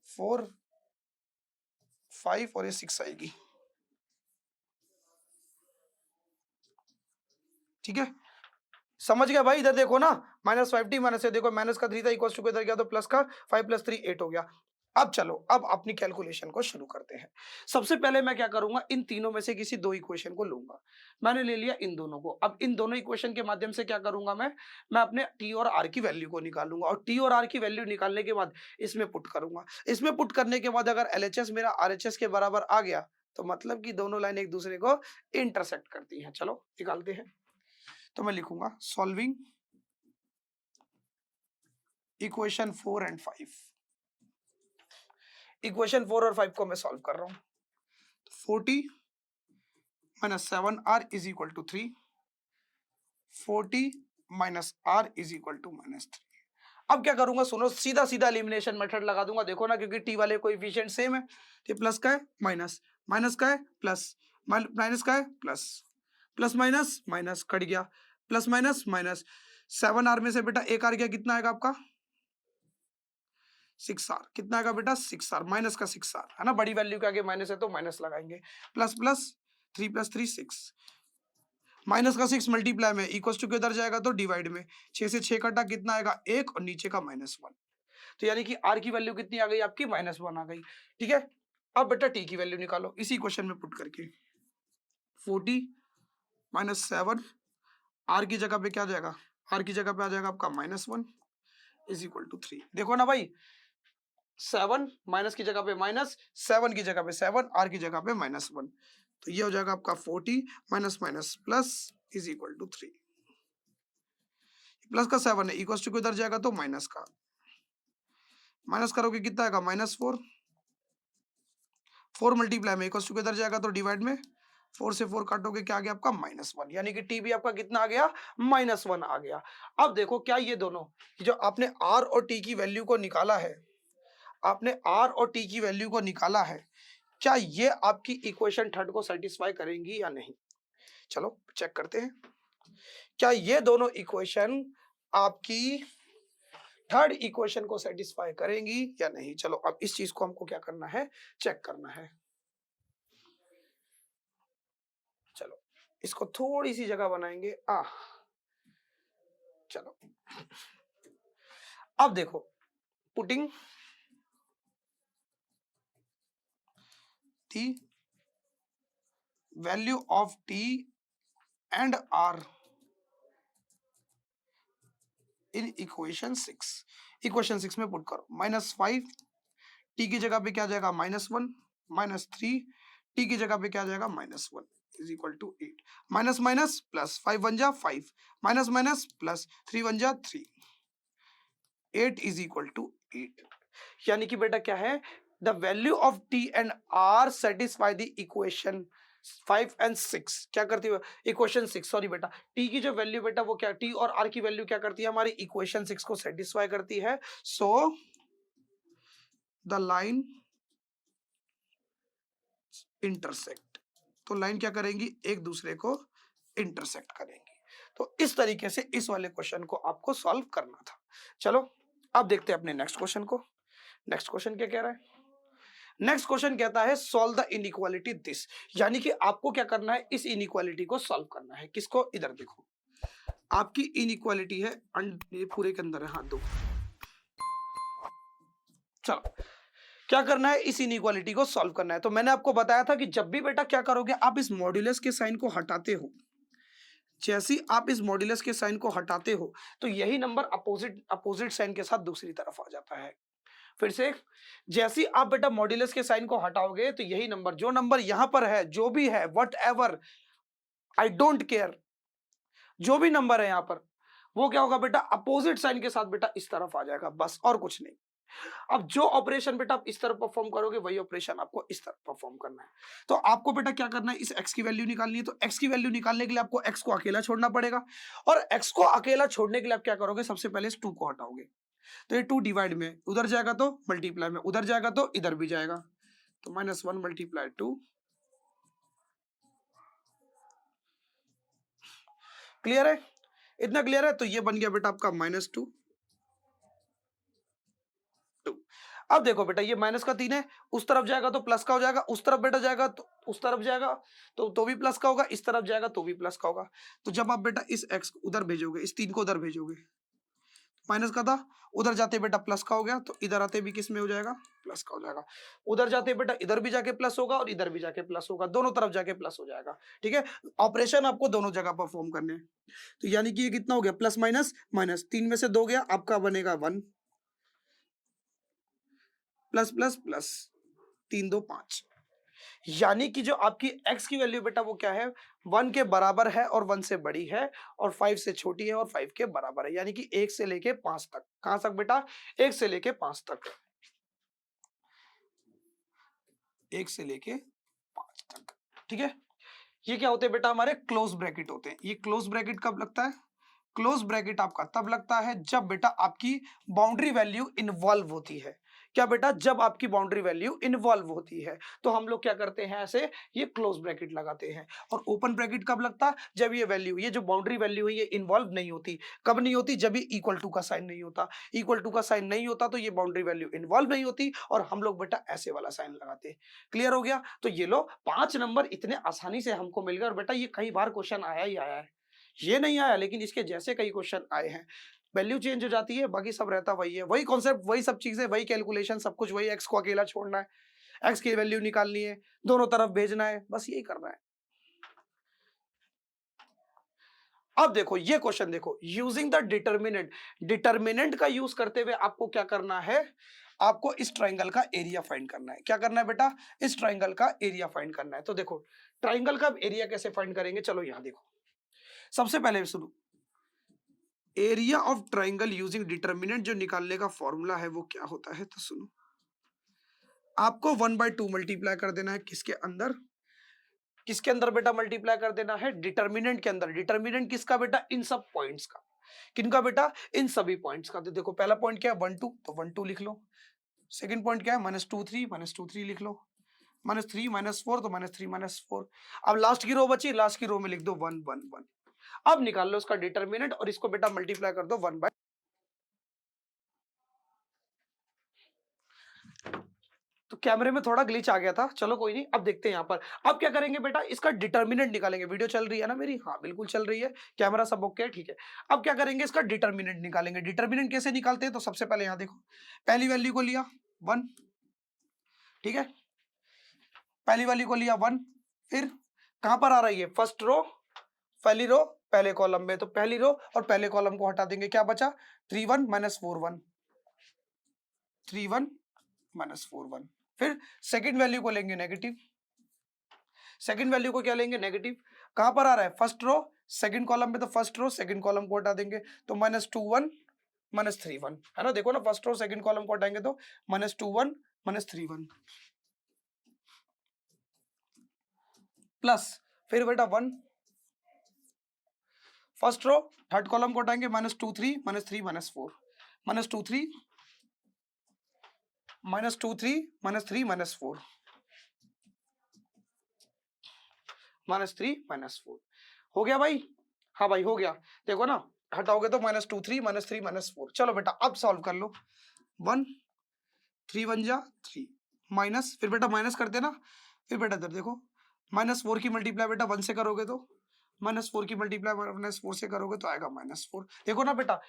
4, 5 और ये 6 आएगी। ठीक है, समझ गया भाई? इधर देखो ना, -5t माइनस से देखो, माइनस का 3 था, इक्वल टू किधर गया तो प्लस का 5 + 3 8 हो गया। अब चलो, अब अपनी कैलकुलेशन को शुरू करते हैं। सबसे पहले मैं क्या करूंगा, इन तीनों में से किसी दो इक्वेशन को लूंगा। मैंने ले लिया इन दोनों को। अब इन दोनों इक्वेशन के माध्यम से क्या करूंगा मैं अपने t और r की वैल्यू को निकालूंगा, और t और r की वैल्यू निकालने के बाद इसमें पुट करूंगा। इसमें पुट करने के बाद अगर LHS मेरा RHS के बराबर आ गया तो मतलब कि दोनों लाइन एक दूसरे को इंटरसेक्ट करती हैं। चलो निकालते हैं। तो मैं लिखूंगा सॉल्विंग इक्वेशन 4 एंड 5। इक्वेशन 4 और 5 को मैं सॉल्व कर रहा हूं। 40 - 7r = 3, 40 - r = -3। अब क्या करूंगा, सुनो, सीधा सीधा एलिमिनेशन मेथड लगा दूंगा। देखो ना, क्योंकि t वाले कोएफिशिएंट सेम है, ये प्लस का है माइनस, माइनस का है प्लस, माइनस का है plus, plus minus minus cut गया, प्लस माइनस माइनस। 7r में से बेटा एक आर गया, कितना आएगा आपका? 6r। कितना आएगा बेटा? 6r, माइनस का 6r है ना, बड़ी वैल्यू के आगे माइनस है तो माइनस लगाएंगे। प्लस प्लस 3 + 3 6, माइनस का 6 मल्टीप्लाई में इक्वल टू किधर जाएगा तो डिवाइड में, 6 से 6 कटा, कितना आएगा? 1, और नीचे का -1। तो यानी कि r की वैल्यू कितनी आ गई आपकी? -1 आ गई। ठीक है, अब बेटा t की वैल्यू निकालो इसी क्वेश्चन में पुट करके। 40 - 7, r की जगह पे क्या जाएगा? r की जगह पे आ जाएगा आपका -1 = 3। देखो ना भाई, 7 माइनस की जगह पे माइनस, 7 की जगह पे 7, r की जगह पे -1, तो ये हो जाएगा आपका 40 माइनस माइनस प्लस = 3। प्लस का 7 है, इक्वल टू किधर जाएगा तो माइनस का, माइनस करोगे कितना आएगा? -4, 4 मल्टीप्लाई में इक्वल टू किधर जाएगा तो डिवाइड में, 4 से 4 काटोगे, क्या आ गया आपका? -1, यानी कि t भी आपका कितना आ गया? -1 आ गया। अब देखो, क्या ये दोनों जो आपने r और t की वैल्यू को निकाला है, आपने r और t की वैल्यू को निकाला है, क्या ये आपकी इक्वेशन थर्ड को सेटिस्फाई करेंगी या नहीं? चलो चेक करते हैं, क्या ये दोनों इक्वेशन आपकी थर्ड इक्वेशन को सेटिस्फाई करेंगी या नहीं? चलो अब इस चीज को हमको क्या करना है, चेक करना है। चलो इसको थोड़ी सी जगह बनाएंगे। चलो अब देखो, putting the value of t and r in equation 6। Equation 6 में पुट करो, -5 t की जगह पे क्या जाएगा? -1, -3 t की जगह पे क्या जाएगा? -1 = 8, माइनस माइनस प्लस, 5 1 जा 5, माइनस माइनस प्लस, 3 1 जा 3, 8 = 8। यानी कि बेटा क्या है, the value of t and r satisfy the equation 5 and 6। क्या करती है इक्वेशन 6, सॉरी बेटा, t की जो वैल्यू बेटा वो क्या, t और r की वैल्यू क्या करती है? हमारी इक्वेशन 6 को सेटिस्फाई करती है। सो द लाइन इंटरसेक्ट तो लाइन क्या करेंगी, एक दूसरे को इंटरसेक्ट करेंगी। तो इस तरीके से इस वाले क्वेश्चन को आपको सॉल्व करना था। चलो अब देखते हैं अपने नेक्स्ट क्वेश्चन को। नेक्स्ट क्वेश्चन क्या कह रहा है? नेक्स्ट क्वेश्चन कहता है सॉल्व द इनइक्वालिटी दिस, यानी कि आपको क्या करना है, इस इनइक्वालिटी को सॉल्व करना है। किसको? इधर देखो, आपकी इनइक्वालिटी है ये पूरे के अंदर है, हाँ दो। चलो क्या करना है, इस इनइक्वालिटी को सॉल्व करना है। तो मैंने आपको बताया था कि जब भी बेटा क्या करोगे, आप इस मॉड्यूलस के साइन को हटाते हो, जैसे ही आप इस मॉड्यूलस के साइन को हटाते हो तो यही नंबर अपोजिट अपोजिट साइन के साथ दूसरी तरफ आ जाता है। फिर से, जैसे ही आप बेटा मॉड्यूलस के साइन को हटाओगे तो यही नंबर, जो नंबर यहां पर है, जो भी है, what ever, I don't care, जो भी नंबर है यहां पर, वो क्या होगा बेटा, अपोजिट साइन के साथ बेटा इस तरफ आ जाएगा, बस और कुछ नहीं। अब जो ऑपरेशन बेटा आप इस तरफ परफॉर्म करोगे, वही ऑपरेशन आपको इस तरफ परफॉर्म करना है। तो आपको बेटा क्या करना है, इस x की वैल्यू निकालनी है। तो x की वैल्यू निकालने के लिए आपको x को अकेला छोड़ना पड़ेगा, और x को अकेला छोड़ने के लिए आप क्या करोगे, सबसे पहले इस 2 को हटाओगे। तो ये 2 डिवाइड में उधर जाएगा, तो मल्टीप्लाई में उधर जाएगा, तो इधर भी जाएगा। तो -1 × 2, क्लियर है? इतना क्लियर है? तो ये बन गया बेटा आपका -2। अब देखो बेटा, ये माइनस का 3 है, उस तरफ जाएगा तो प्लस का हो जाएगा, उस तरफ बेटा जाएगा तो उस तरफ जाएगा तो भी प्लस का होगा, इस तरफ जाएगा तो भी प्लस का होगा। तो जब आप बेटा इस x उधर भेजोगे, इस 3 को उधर भेजोगे, माइनस का था, उधर जाते बेटा प्लस का हो गया, तो इधर आते भी किस में हो जाएगा, प्लस का हो जाएगा। उधर जाते बेटा इधर भी जाके प्लस होगा और इधर भी जाके प्लस होगा, दोनों तरफ जाके प्लस हो जाएगा। ठीक है, ऑपरेशन आपको दोनों जगह परफॉर्म करने हैं। तो यानी कि ये कितना हो गया, प्लस माइनस माइनस, 3 में से 2 गया, आपका बनेगा 1, प्लस प्लस प्लस, 3 2 5। यानी कि जो आपकी x की वैल्यू बेटा वो क्या है, 1 के बराबर है और 1 से बड़ी है, और 5 से छोटी है और 5 के बराबर है। यानी कि 1 से लेके 5 तक, कहां तक बेटा, 1 से लेके 5 तक, 1 से लेके 5 तक। ठीक है, ये क्या होते हैं बेटा, हमारे क्लोज ब्रैकेट होते हैं। ये क्लोज ब्रैकेट कब लगता है, क्लोज ब्रैकेट आपका तब लगता है जब बेटा आपकी बाउंड्री वैल्यू इन्वॉल्व होती है। क्या बेटा, जब आपकी बाउंड्री वैल्यू इन्वॉल्व होती है तो हम लोग क्या करते हैं, ऐसे ये क्लोज ब्रैकेट लगाते हैं। और ओपन ब्रैकेट कब लगता है, जब ये वैल्यू, ये जो बाउंड्री वैल्यू है, ये इन्वॉल्व नहीं होती। कब नहीं होती, जब ये इक्वल टू का साइन नहीं होता। इक्वल टू का साइन नहीं होता तो ये बाउंड्री वैल्यू इन्वॉल्व नहीं होती, और हम लोग बेटा ऐसे वाला साइन लगाते हैं। क्लियर हो गया? तो ये लो 5 नंबर इतने आसानी से हमको मिल गए, और बेटा ये कई बार क्वेश्चन आया ही आया है, ये नहीं आया लेकिन इसके जैसे कई क्वेश्चन आए हैं। वैल्यू चेंज हो जाती है, बाकी सब रहता वही है, वही कॉन्सेप्ट, वही सब चीजें, वही कैलकुलेशन, सब कुछ वही। एक्स को अकेला छोड़ना है, एक्स की वैल्यू निकालनी है, दोनों तरफ भेजना है, बस यही करना है। अब देखो ये क्वेश्चन देखो, यूजिंग द डिटर्मिनेंट, डिटर्मिनेंट का यूज करते हुए आपको क्या करना है, आपको इस ट्राइंगल का एरिया फाइंड करना है। क्या करना है बेटा, इस ट्राइंगल का एरिया फाइंड करना है। तो देखो ट्राइंगल का एरिया कैसे फाइंड करेंगे, चलो यहां देखो, सबसे पहले सुनो, area of triangle using determinant जो निकालने का फॉर्मूला है वो क्या होता है, तो सुनो, आपको 1/2 मल्टीप्लाई कर देना है, किसके अंदर, किसके अंदर बेटा मल्टीप्लाई कर देना है, डिटर्मिनेंट के अंदर। डिटर्मिनेंट किसका बेटा, इन सब पॉइंट्स का। किनका बेटा, इन सभी पॉइंट्स का। तो देखो पहला पॉइंट क्या है, 1 2, तो 1 2 लिख लो। सेकंड पॉइंट क्या है, -2 3, -2 3 लिख लो। -3 -4, तो -3 -4। अब लास्ट की रो बची, लास्ट की रो में लिख दो 1 1 1। अब निकाल लो उसका डिटर्मिनेंट, और इसको बेटा मल्टीप्लाई कर दो 1/, तो कैमरे में थोड़ा ग्लिच आ गया था, चलो कोई नहीं। अब देखते हैं यहाँ पर, अब क्या करेंगे बेटा, इसका डिटर्मिनेंट निकालेंगे। वीडियो चल रही है ना मेरी, हाँ बिल्कुल चल रही है, कैमरा सब ओके है, ठीक है। अब क्या करेंगे, इसका डिटर्मिनेंट निकालेंगे। डिटर्मिनेंट कैसे निकालते हैं, तो सबसे पहले यहाँ देखो, पहली वैल्यू को लिया 1, ठीक है, पहली वैल्यू को लिया 1, फिर कहां पर आ रही है, फर्स्ट रो, पहली रो पहले कॉलम में, तो पहली रो और पहले कॉलम को हटा देंगे, क्या बचा, 3 1 -4 1, 3 1 -4 1। फिर सेकंड वैल्यू को लेंगे नेगेटिव, सेकंड वैल्यू को क्या लेंगे, नेगेटिव। कहां पर आ रहा है, फर्स्ट रो, सेकंड कॉलम में, तो फर्स्ट रो सेकंड कॉलम को हटा देंगे, तो -2 1 -3 1, है ना। देखो ना, फर्स्ट रो सेकंड कॉलम को हटाएंगे तो -2 1 -3 1, प्लस फिर बेटा 1, फर्स्ट रो थर्ड कॉलम को हटाएंगे, -2 3 -3 -4, -2 3 -2 3 -3 -4, -3 -4 हो गया भाई। हाँ भाई हो गया। देखो ना, हटाओगे तो -2 3 -3 -4। चलो बेटा अब सॉल्व कर लो। 1 3 1 जा 3 माइनस, फिर बेटा माइनस करते ना, फिर बेटा इधर देखो -4 की मल्टीप्लाई बेटा 1 से करोगे तो -4 की मल्टीप्लाई -4 से करोगे तो आएगा -4। देखो ना बेटा,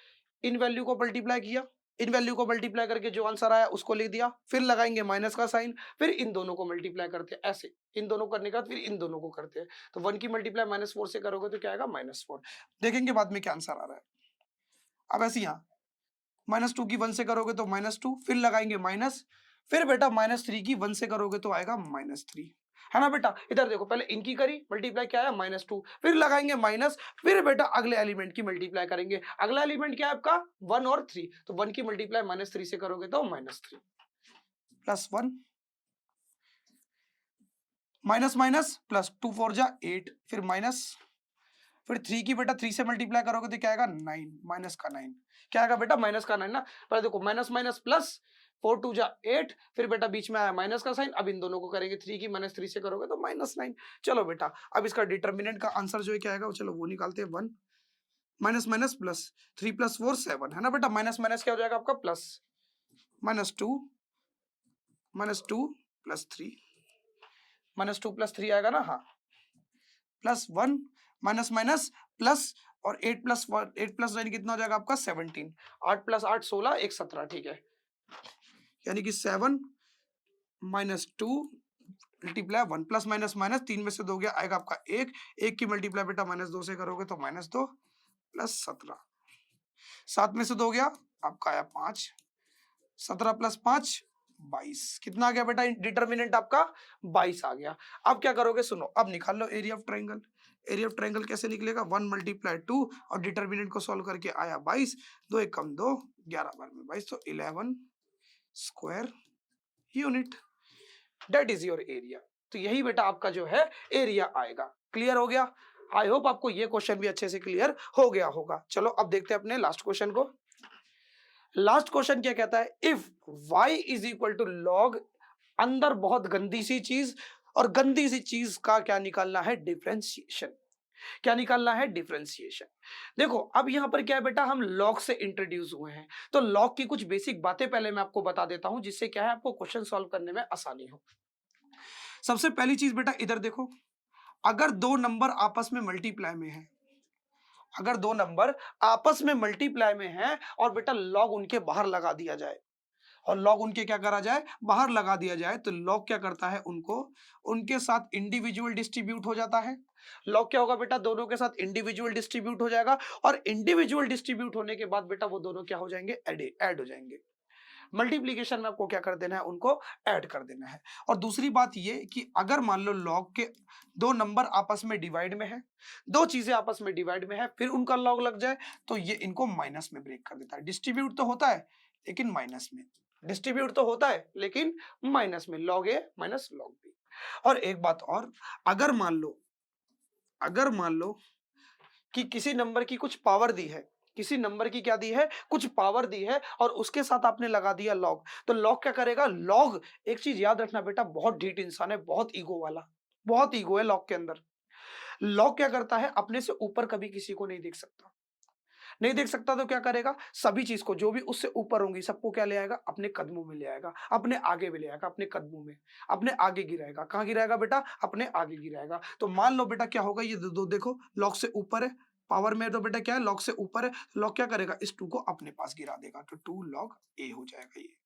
इन वैल्यू को मल्टीप्लाई किया, इन वैल्यू को मल्टीप्लाई करके जो आंसर आया उसको लिख दिया, फिर लगाएंगे माइनस का साइन, फिर इन दोनों को मल्टीप्लाई करते हैं ऐसे, इन दोनों करने के बाद फिर इन दोनों को करते हैं। तो 1 की मल्टीप्लाई -4 से करोगे तो क्या आएगा -4। देखेंगे बाद में क्या आंसर आ रहा है। अब ऐसे यहाँ -2 की 1 से करोगे तो -2, फिर लगाएंगे माइनस, फिर बेटा -3 की 1 से करोगे तो आएगा -3, है ना बेटा। इधर देखो, पहले इनकी करी मल्टीप्लाई, क्या आया -2, फिर लगाएंगे माइनस, फिर बेटा अगले एलिमेंट की मल्टीप्लाई करेंगे। अगला एलिमेंट क्या है आपका 1 और 3, तो 1 की मल्टीप्लाई -3 से करोगे तो -3 प्लस 1 माइनस माइनस प्लस 2 4 जा 8, फिर माइनस, फिर 3 की बेटा 3 से मल्टीप्लाई करोगे तो क्या आएगा 9, माइनस का 9, क्या आएगा बेटा माइनस का 9 ना। पहले देखो माइनस माइनस प्लस 4 2 जा 8, फिर बेटा बीच में आया माइनस का साइन, अब इन दोनों को करेंगे 3 की -3 से करोगे तो -9। चलो बेटा अब इसका डिटर्मिनेंट का आंसर जो है क्या आएगा, चलो वो निकालते हैं। 1 माइनस माइनस प्लस 3 + 4 7, है ना बेटा। माइनस माइनस क्या हो जाएगा आपका प्लस, -2 -2 प्लस 3, -2 प्लस 3 आएगा ना, हाँ, प्लस 1 माइनस माइनस प्लस, और 8 प्लस 9 कितना हो जाएगा आपका 17, 8 + 8 16, 1 17, ठीक है। यानी कि 7 -2 मल्टीप्लाई 1 प्लस माइनस माइनस 3 में से 2 गया, आएगा आपका 1, 1 की मल्टीप्लाई बेटा -2 से करोगे तो -2 प्लस 17, 7 में से 2 गया आपका आया 5, 17 प्लस 5 22, कितना आ गया बेटा डिटर्मिनेंट आपका 22 आ गया। अब क्या करोगे सुनो, अब निकाल लो area of triangle. Area of triangle कैसे निकलेगा, 1 × 2 और डिटर्मिनेंट को सॉल्व करके आया 22, 2 1 कम 2, 11 बार में 22, तो 11 square unit, that is your area. तो यही बेटा आपका जो है एरिया आएगा। क्लियर हो गया? आई होप आपको ये क्वेश्चन भी अच्छे से क्लियर हो गया होगा। चलो अब देखते हैं अपने लास्ट क्वेश्चन को। लास्ट क्वेश्चन क्या कहता है, if y is equal to log, अंदर बहुत गंदी सी चीज, और गंदी सी चीज का क्या निकालना है, डिफरेंशिएशन। क्या निकालना है, डिफरेंशिएशन। देखो अब यहां पर क्या है बेटा, हम लॉग से इंट्रोड्यूस हुए हैं, तो लॉग की कुछ बेसिक बातें पहले मैं आपको बता देता हूं, जिससे क्या है आपको क्वेश्चन सॉल्व करने में आसानी हो। सबसे पहली चीज बेटा इधर देखो, अगर दो नंबर आपस में मल्टीप्लाई में है, अगर दो नंबर आपस में मल्टीप्लाई में हैं और बेटा लॉग उनके बाहर लगा दिया जाए, और लॉग उनके क्या करा जाए, बाहर लगा दिया जाए, तो लॉग क्या करता है, उनको उनके साथ इंडिविजुअल डिस्ट्रीब्यूट हो जाता है। लॉग क्या होगा बेटा, दोनों के साथ इंडिविजुअल डिस्ट्रीब्यूट हो जाएगा, और इंडिविजुअल डिस्ट्रीब्यूट होने के बाद बेटा वो दोनों क्या हो जाएंगे, ऐड हो जाएंगे। मल्टीप्लीकेशन में आपको क्या कर देना है, उनको ऐड कर देना है। और दूसरी बात ये कि अगर मान लो लॉग के दो नंबर आपस में डिवाइड में है, दो चीजें आपस में डिवाइड में है, फिर उनका लॉग लग जाए, तो ये इनको माइनस में ब्रेक कर देता है। डिस्ट्रीब्यूट तो होता है लेकिन माइनस में, डिस्ट्रीब्यूट तो होता है लेकिन माइनस में, लॉग ए माइनस लॉग बी। और एक बात और, अगर मान लो कि किसी नंबर की कुछ पावर दी है, किसी नंबर की क्या दी है, कुछ पावर दी है, और उसके साथ आपने लगा दिया लॉग, तो लॉग क्या करेगा, लॉग, एक चीज याद रखना बेटा, बहुत ढीठ इंसान है, बहुत ईगो वाला, बहुत ईगो है लॉग के अंदर। लॉग क्या करता है, अपने से ऊपर कभी किसी को नहीं देख सकता, नहीं देख सकता, तो क्या करेगा, सभी चीज को जो भी उससे ऊपर होंगी सबको क्या ले आएगा, अपने कदमों में ले आएगा, अपने आगे भी ले आएगा, अपने कदमों में, अपने आगे गिराएगा। कहां गिराएगा बेटा, अपने आगे गिराएगा। तो मान लो बेटा क्या होगा, ये दो देखो लॉग से ऊपर है, पावर में तो बेटा क्या है, लॉग से ऊपर है, लॉग क्या करेगा, इस 2 को अपने पास गिरा देगा, तो 2 log a हो जाएगा ये।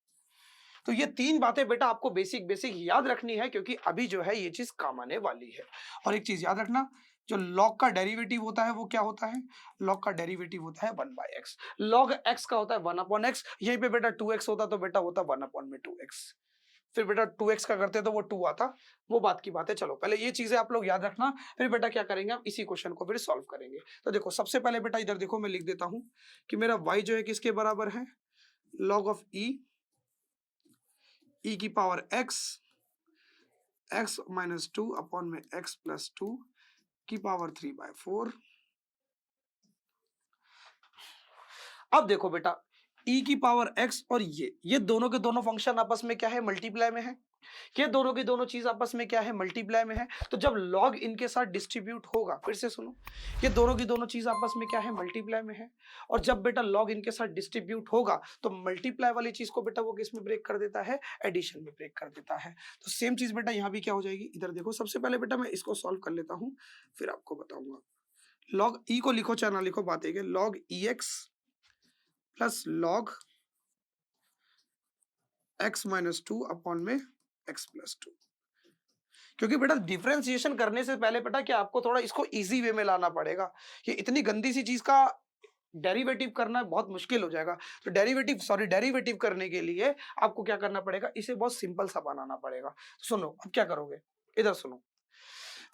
तो ये तीन बातें बेटा आपको बेसिक बेसिक याद रखनी है, क्योंकि अभी जो है ये चीज काम आने वाली है। और एक चीज याद रखना, जो log का डेरिवेटिव होता है वो क्या होता है, log का डेरिवेटिव होता है 1/x। log x का होता है 1/x, यहीं पे बेटा 2x होता तो बेटा होता 1/2x। फिर बेटा 2x का करते तो वो 2 आता, वो बात की बात है। चलो पहले ये चीजें आप लोग याद रखना, फिर बेटा क्या करेंगे, हम इसी क्वेश्चन को फिर सॉल्व करेंगे। तो देखो सबसे पहले बेटा इधर देखो, मैं लिख देता हूं कि मेरा y जो है किसके बराबर है, log ऑफ e की पावर x, x - 2 अपॉन में x + 2 की पावर 3/4। अब देखो बेटा e की पावर x और ये दोनों के दोनों फंक्शन आपस में क्या है, मल्टीप्लाई में है। ये दोनों की दोनों चीज आपस में क्या है, मल्टीप्लाई में है। तो जब लॉग इनके साथ डिस्ट्रीब्यूट होगा, फिर से सुनो, ये दोनों की दोनों चीज आपस में क्या है, मल्टीप्लाई में है। और जब बेटा लॉग इनके साथ डिस्ट्रीब्यूट होगा तो मल्टीप्लाई वाली चीज को बेटा वो किस में ब्रेक कर देता है, एडिशन में ब्रेक कर देता है। तो सेम चीज बेटा यहाँ भी क्या हो जाएगी, इधर देखो। सबसे पहले बेटा मैं इसको सॉल्व कर लेता हूँ, फिर आपको बताऊंगा। लॉग ई को लिखो, चाहे ना लिखो, बात है log e x plus log x minus two upon में एक्स प्लस टू। क्योंकि बेटा डिफरेंशिएशन करने से पहले बेटा क्या आपको थोड़ा इसको इजी वे में लाना पड़ेगा। ये इतनी गंदी सी चीज का डेरिवेटिव करना बहुत मुश्किल हो जाएगा। तो डेरिवेटिव करने के लिए आपको क्या करना पड़ेगा, इसे बहुत सिंपल सा बनाना पड़ेगा। तो सुनो अब क्या करोगे, इधर सुनो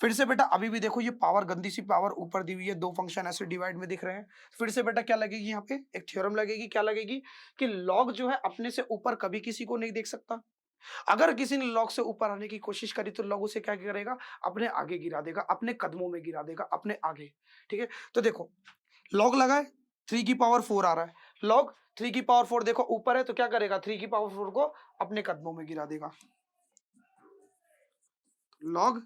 फिर से बेटा। अभी भी देखो ये पावर, गंदी सी पावर ऊपर दी हुई है, दो फंक्शन ऐसे डिवाइड में दिख रहे हैं। फिर से बेटा क्या लगेगी, यहाँ पे एक थ्योरम लगेगी। क्या लगेगी कि लॉग जो है अपने से ऊपर कभी किसी को नहीं देख सकता। अगर किसी ने लॉग से ऊपर आने की कोशिश करी तो लॉग उसे क्या करेगा, अपने आगे गिरा देगा, अपने कदमों में गिरा देगा, अपने आगे। ठीक है, तो देखो लॉग लगाए, 3 की पावर 4 आ रहा है। लॉग 3 की पावर 4 देखो ऊपर है, तो क्या करेगा, 3 की पावर 4 को अपने कदमों में गिरा देगा। लॉग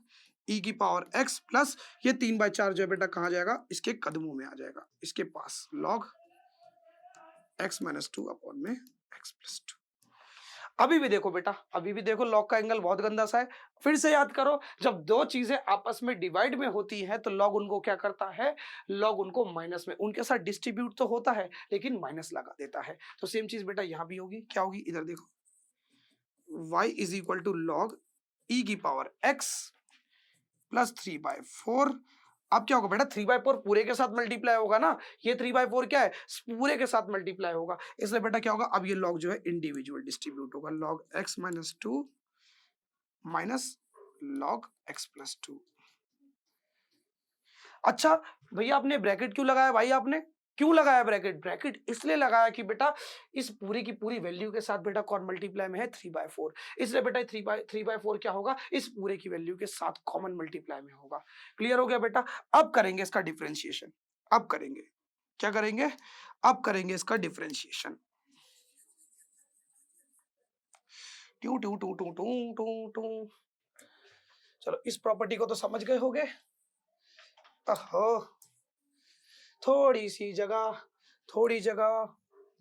ई की पावर एक्स प्लस ये 3/4 जो है बेटा कहाँ जाएगा, इसके कदमों में आ जाएगा, इसके पास। Log x minus two upon में एक्स प्लस टू। अभी भी देखो बेटा, अभी भी देखो लॉग का एंगल बहुत गंदा सा है। फिर से याद करो, जब दो चीजें आपस में डिवाइड में होती हैं तो लॉग उनको क्या करता है, लॉग उनको माइनस में, उनके साथ डिस्ट्रीब्यूट तो होता है लेकिन माइनस लगा देता है। तो सेम चीज बेटा यहाँ भी होगी। क्या होगी, इधर देखो, y is equal to log e की पावर x प्लस 3/4। अब क्या होगा बेटा, 3/4 पूरे के साथ मल्टीप्लाई होगा ना, ये 3/4 क्या है, पूरे के साथ मल्टीप्लाई होगा। इसलिए बेटा क्या होगा, अब ये लॉग जो है इंडिविजुअल डिस्ट्रीब्यूट होगा। Log x minus two minus log x plus two. अच्छा भैया आपने ब्रैकेट क्यों लगाया, भाई आपने क्यों लगाया ब्रैकेट? ब्रैकेट इसलिए लगाया कि बेटा इस पूरी की पूरी वैल्यू के साथ बेटा कौन मल्टीप्लाई में है, 3/4। इसलिए बेटा 3/4 क्या होगा, इस पूरे की वैल्यू के साथ कॉमन मल्टीप्लाई में होगा। क्लियर हो गया बेटा? अब करेंगे इसका डिफरेंशिएशन। अब करेंगे, क्या करेंगे, अब करेंगे इसका differentiation. Two two two two two two two. चलो इस प्रॉपर्टी को तो समझ गए होगे। अहो, थोड़ी जगह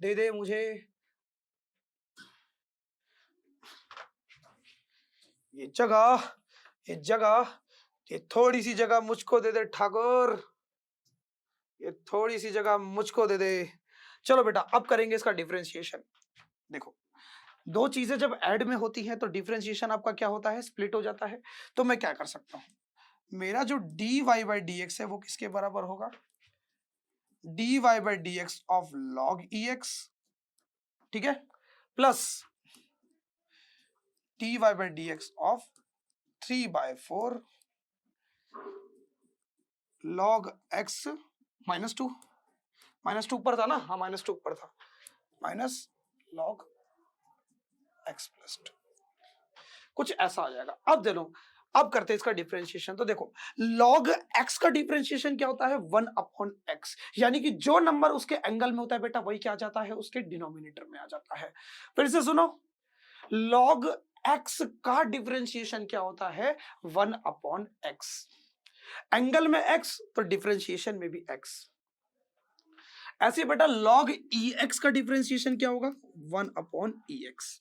दे दे मुझे। ये जगह, ये जगह, ये थोड़ी सी जगह मुझको दे दे ठाकुर, ये थोड़ी सी जगह मुझको दे दे। चलो बेटा अब करेंगे इसका डिफरेंशिएशन। देखो दो चीजें जब ऐड में होती हैं तो डिफरेंशिएशन आपका क्या होता है, स्प्लिट हो जाता है। तो मैं क्या कर सकता हूं, मेरा जो dy बाई डी एक्स है वो किसके बराबर होगा, dy by d x of log e x, ठीक है, plus dy by d x of 3/4 log x minus to. Minus two ऊपर था ना, हाँ माइनस टू ऊपर था, minus log x plus to. कुछ ऐसा आ जाएगा। अब देखो, अब करते हैं इसका डिफरेंशिएशन। तो देखो log x का डिफरेंशिएशन क्या होता है, 1/x, यानी कि जो नंबर उसके एंगल में होता है बेटा वही क्या आ जाता है, उसके डिनोमिनेटर में आ जाता है। फिर से सुनो, log x का डिफरेंशिएशन क्या होता है, 1/x। एंगल में x तो डिफरेंशिएशन में भी x। ऐसे बेटा log ex का डिफरेंशिएशन क्या होगा, 1/ex।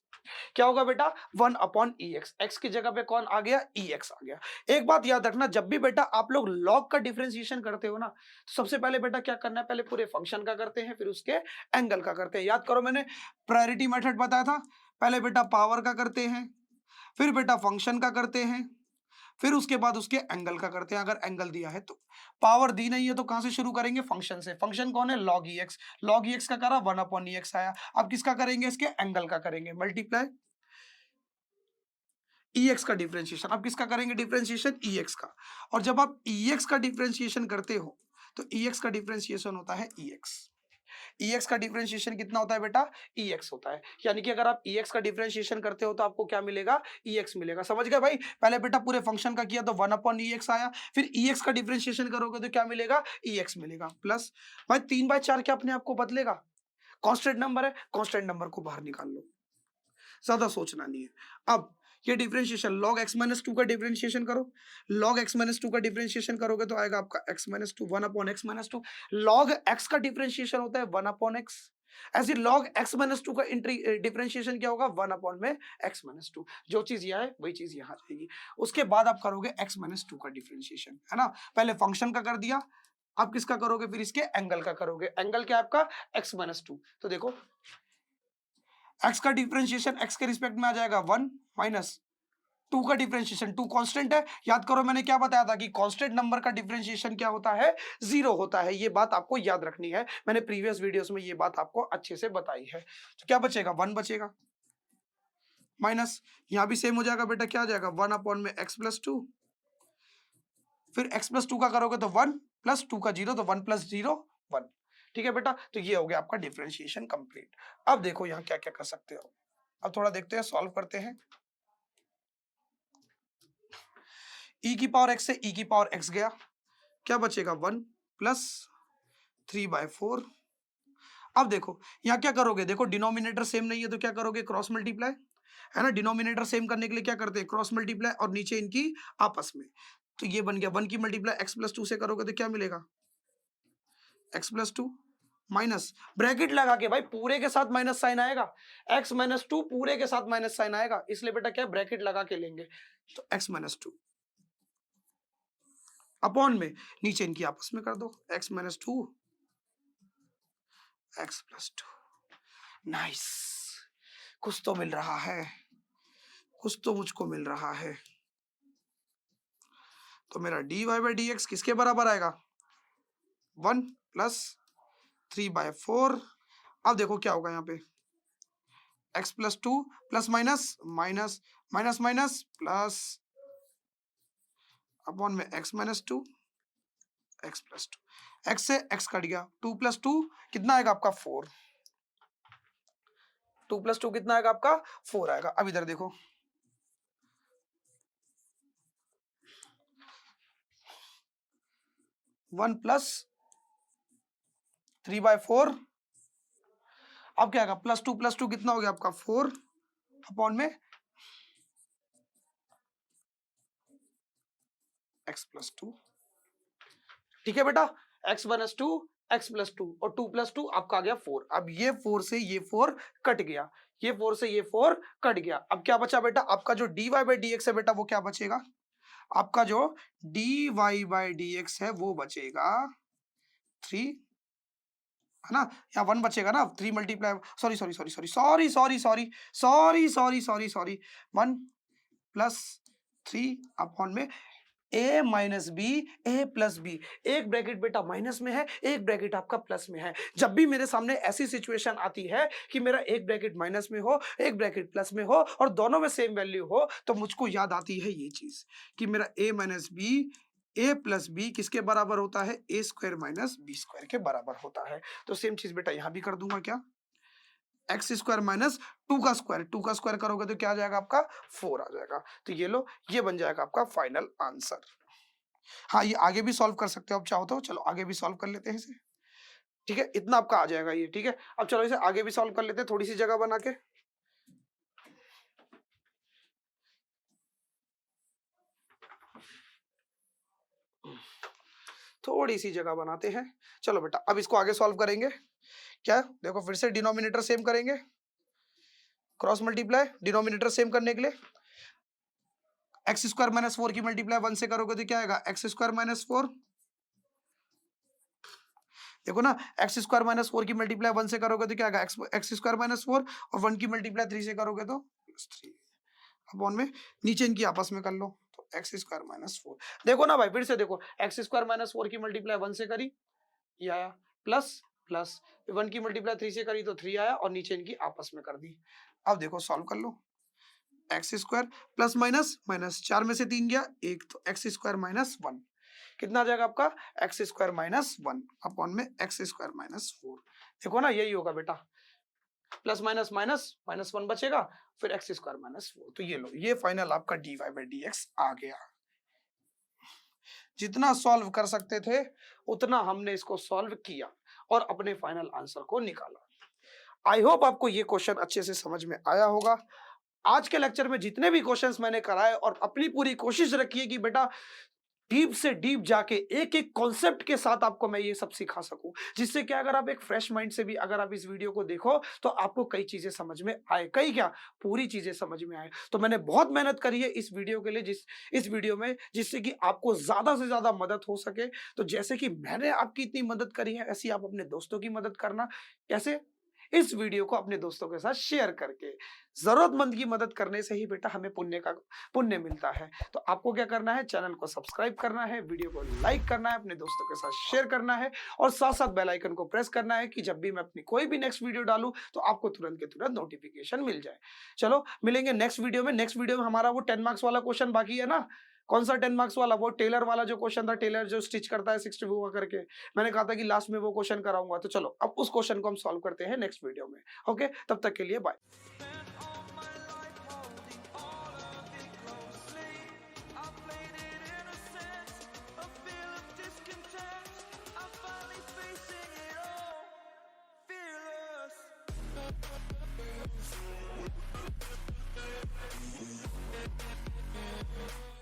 क्या होगा बेटा, 1/ex। x की जगह पे कौन आ गया, ex आ गया। एक बात याद रखना, जब भी बेटा आप लोग log का डिफरेंशिएशन करते हो ना, तो सबसे पहले बेटा क्या करना है, पहले पूरे फंक्शन का करते हैं, फिर उसके एंगल का करते हैं। याद करो मैंने प्रायोरिटी मेथड बताया था, पहले बेटा पावर का करते हैं, फिर बेटा फंक्शन का करते हैं, फिर उसके बाद उसके एंगल का करते हैं। अगर एंगल दिया है तो, पावर दी नहीं है तो कहां से शुरू करेंगे, फंक्शन से। फंक्शन कौन है, log ex। log ex का करा 1/ex आया। अब किसका करेंगे, इसके एंगल का करेंगे, मल्टीप्लाई ex का डिफरेंशिएशन। अब किसका करेंगे डिफरेंशिएशन, ex का। और जब आप ex का डिफरेंशिएशन करते हो तो ex का डिफरेंशिएशन होता है ex। ex का डिफरेंशिएशन कितना होता है बेटा, ex होता है। यानी कि अगर आप ex का डिफरेंशिएशन करते हो तो आपको क्या मिलेगा, ex मिलेगा। समझ गए भाई? पहले बेटा पूरे फंक्शन का किया तो 1/ex आया, फिर ex का डिफरेंशिएशन करोगे तो क्या मिलेगा, ex मिलेगा। प्लस भाई 3/4 क्या अपने आप को बदलेगा, कांस्टेंट नंबर है, कांस्टेंट नंबर को बाहर निकाल लो, ज्यादा सोचना नहीं है। अब ये differentiation log x minus to का डिफरेंशिएशन करो, लॉग एक्स माइनस टू का डिफरेंशिएशन करोगे तो आएगा आपका x minus to, one upon x minus to. Log x का डिफरेंशिएशन होता है वन अपॉन एक्स, ऐसे लॉग एक्स माइनस टू का डिफरेंशिएशन क्या होगा, वन अपॉन में एक्स माइनस टू। जो चीज यहाँ है वही चीज यहाँ जाएगी। उसके बाद आप करोगे एक्स माइनस टू का डिफरेंशिएशन, है ना। पहले फंक्शन का कर दिया, आप किसका करोगे, फिर इसके एंगल का करोगे। एंगल क्या है आपका, एक्स माइनस टू। तो देखो एक्स का डिफरेंशिएशन एक्स के रिस्पेक्ट में आ जाएगा वन, माइनस टू का डिफरेंशिएशन, टू कांस्टेंट है, याद करो मैंने क्या बताया था कि कांस्टेंट नंबर का डिफरेंशिएशन क्या होता है, जीरो होता है। ये बात आपको याद रखनी है, मैंने प्रीवियस वीडियोस में ये बात आपको अच्छे से बताई है। तो क्या बचेगा, वन बचेगा, माइनस यहां भी सेम हो जाएगा बेटा, क्या आ जाएगा, वन अपॉन में एक्स प्लस टू, फिर एक्स प्लस टू का करोगे तो वन प्लस टू का जीरो, तो वन प्लस जीरो वन। ठीक है बेटा, तो ये हो गया आपका डिफरेंशिएशन कंप्लीट। अब देखो यहाँ क्या क्या कर सकते हो, अब थोड़ा देखते हैं, सॉल्व करते हैं। ई की पावर एक्स से ई की पावर एक्स गया, क्या बचेगा, one plus three by four. अब देखो यहाँ क्या करोगे, देखो डिनोमिनेटर सेम नहीं है तो क्या करोगे, क्रॉस मल्टीप्लाई, है ना। डिनोमिनेटर सेम करने के लिए क्या करते हैं, क्रॉस मल्टीप्लाई, और नीचे इनकी आपस में। तो ये बन गया वन की मल्टीप्लाई एक्स प्लस टू से करोगे तो क्या मिलेगा, x plus to, minus bracket लगा के, भाई पूरे के साथ माइनस साइन आएगा, एक्स माइनस टू पूरे के साथ माइनस साइन आएगा, इसलिए बेटा क्या ब्रैकेट लगा के लेंगे। तो एक्स माइनस टू अपॉन में नीचे इनकी आपस में कर दो, x minus two x plus to. Nice, कुछ तो मिल रहा है, कुछ तो मुझको मिल रहा है। तो मेरा d y by d x किसके बराबर आएगा, one plus three by four. अब देखो क्या होगा यहाँ पे, x plus two plus minus minus minus minus plus upon में x minus two x plus two, x से एक्स कट गया, टू प्लस टू कितना आएगा आपका, फोर, टू प्लस टू कितना आएगा आपका, फोर आएगा। अब इधर देखो, one plus three by four, अब क्या आएगा, प्लस टू कितना हो गया आपका, फोर अपॉन में एक्स प्लस टू। ठीक है बेटा, x minus two x plus to और टू प्लस टू आपका आ गया फोर। अब ये फोर से ये फोर कट गया, ये फोर से ये फोर कट गया। अब क्या बचा बेटा, आपका जो d y by d x है बेटा वो क्या बचेगा, आपका जो d y by d x है वो बचेगा थ्री, है ना। यहाँ वन बचेगा ना, three multiply, sorry sorry sorry sorry sorry sorry sorry sorry sorry sorry sorry, one plus three upon में ए माइनस बी ए प्लस बी। एक ब्रैकेट बेटा माइनस में है, एक ब्रैकेट आपका प्लस में है। जब भी मेरे सामने ऐसी सिचुएशन आती है कि मेरा एक ब्रैकेट माइनस में हो, एक ब्रैकेट प्लस में हो और दोनों में सेम वैल्यू हो, तो मुझको याद आती है ये चीज कि मेरा ए माइनस बी ए प्लस बी किसके बराबर होता है, ए स्क्वायर माइनस बी स्क्वायर के बराबर होता है। तो सेम चीज बेटा यहां भी कर दूंगा, क्या, एक्स स्क्वायर माइनस टू का स्क्वायर करोगे तो क्या आ जाएगा आपका, फोर आ जाएगा। तो ये लो, ये बन जाएगा आपका फाइनल आंसर। हाँ, ये आगे भी सॉल्व कर सकते हो आप चाहो तो, चलो आगे भी सॉल्व कर लेते हैं इसे। ठीक है, इतना आपका आ जाएगा ये। ठीक है, अब चलो इसे आगे भी सॉल्व कर लेते हैं, थोड़ी सी जगह बना के। थोड़ी सी जगह बनाते हैं। चलो बेटा अब इसको आगे सॉल्व करेंगे। क्या, देखो फिर से डिनोमिनेटर सेम करेंगे, क्रॉस मल्टीप्लाई, डिनोमिनेटर सेम करने के लिए एक्स स्क्वायर माइनस फोर की मल्टीप्लाई वन से करोगे तो क्या आएगा, एक्स स्क्वायर माइनस फोर। देखो ना, एक्स स्क्वायर माइनस फोर की मल्टीप्लाई वन से करोगे तो क्या आएगा, एक्स स्क्वायर माइनस फोर, और वन की मल्टीप्लाई थ्री से करोगे तो प्लस थ्री अपॉन में नीचे इनकी आपस में कर लो, तो एक्स स्क्वायर माइनस फोर। देखो ना भाई, फिर से देखो, एक्स स्क्वायर माइनस फोर की मल्टीप्लाई वन से करी, ये आया, प्लस प्लस वन की मल्टीप्लाई थ्री से करी तो थ्री आया, और नीचे इनकी आपस में कर दी। अब देखो सॉल्व कर लो, x square plus minus minus, चार में से तीन गया एक, तो एक्स स्क्वायर माइनस वन कितना आ जाएगा आपका, x square minus one upon में एक्स स्क्वायर माइनस फोर। देखो ना यही होगा बेटा, plus minus minus minus one बचेगा, फिर एक्स स्क्वायर माइनस फोर। तो ये लो, ये फाइनल आपका d y by d x आ गया। जितना सॉल्व कर सकते थे उतना हमने इसको सॉल्व किया और अपने फाइनल आंसर को निकाला। आई होप आपको ये क्वेश्चन अच्छे से समझ में आया होगा। आज के लेक्चर में जितने भी क्वेश्चंस मैंने कराए और अपनी पूरी कोशिश रखी है कि बेटा डीप से डीप जाके एक-एक कॉन्सेप्ट के साथ आपको मैं ये सब सिखा सकूँ। जिससे कि अगर आप एक फ्रेश माइंड से भी अगर आप इस वीडियो को देखो, तो आपको कई चीज़ें समझ में आए। कई क्या, पूरी चीज़ें समझ में आए। तो मैंने बहुत मेहनत करी है इस वीडियो के लिए इस वीडियो में जिससे कि आपको ज़्यादा से ज़्यादा मदद हो सके। तो जैसे कि मैंने आपकी इतनी मदद करी है, ऐसे ही आप अपने दोस्तों की मदद करना। कैसे? इस वीडियो को अपने दोस्तों के साथ शेयर करके। ज़रूरतमंद की मदद करने से ही बेटा हमें पुण्य मिलता है। तो आपको क्या करना है, चैनल को सब्सक्राइब करना है, वीडियो को लाइक करना है, अपने दोस्तों के साथ शेयर करना है और साथ-साथ बेल आइकन को प्रेस करना है कि जब भी मैं अपनी कोई भी नेक्स्ट वीडियो डालूँ, तो आपको तुरंत के तुरंत नोटिफ़िकेशन मिल जाए। चलो, मिलेंगे नेक्स्ट वीडियो में। नेक्स्ट वीडियो में हमारा वो 10 मार्क्स वाला क्वेश्चन बाकी है ना? कौन सा 10 मार्क्स वाला? वो टेलर वाला जो क्वेश्चन था, टेलर जो स्टिच करता है 60 हुआ करके। मैंने कहा था कि लास्ट में वो क्वेश्चन कराऊँगा। तो चलो, अब उस क्वेश्चन को हम सॉल्व करते हैं नेक्स्ट वीडियो में। ओके? तब तक के लिए बाय।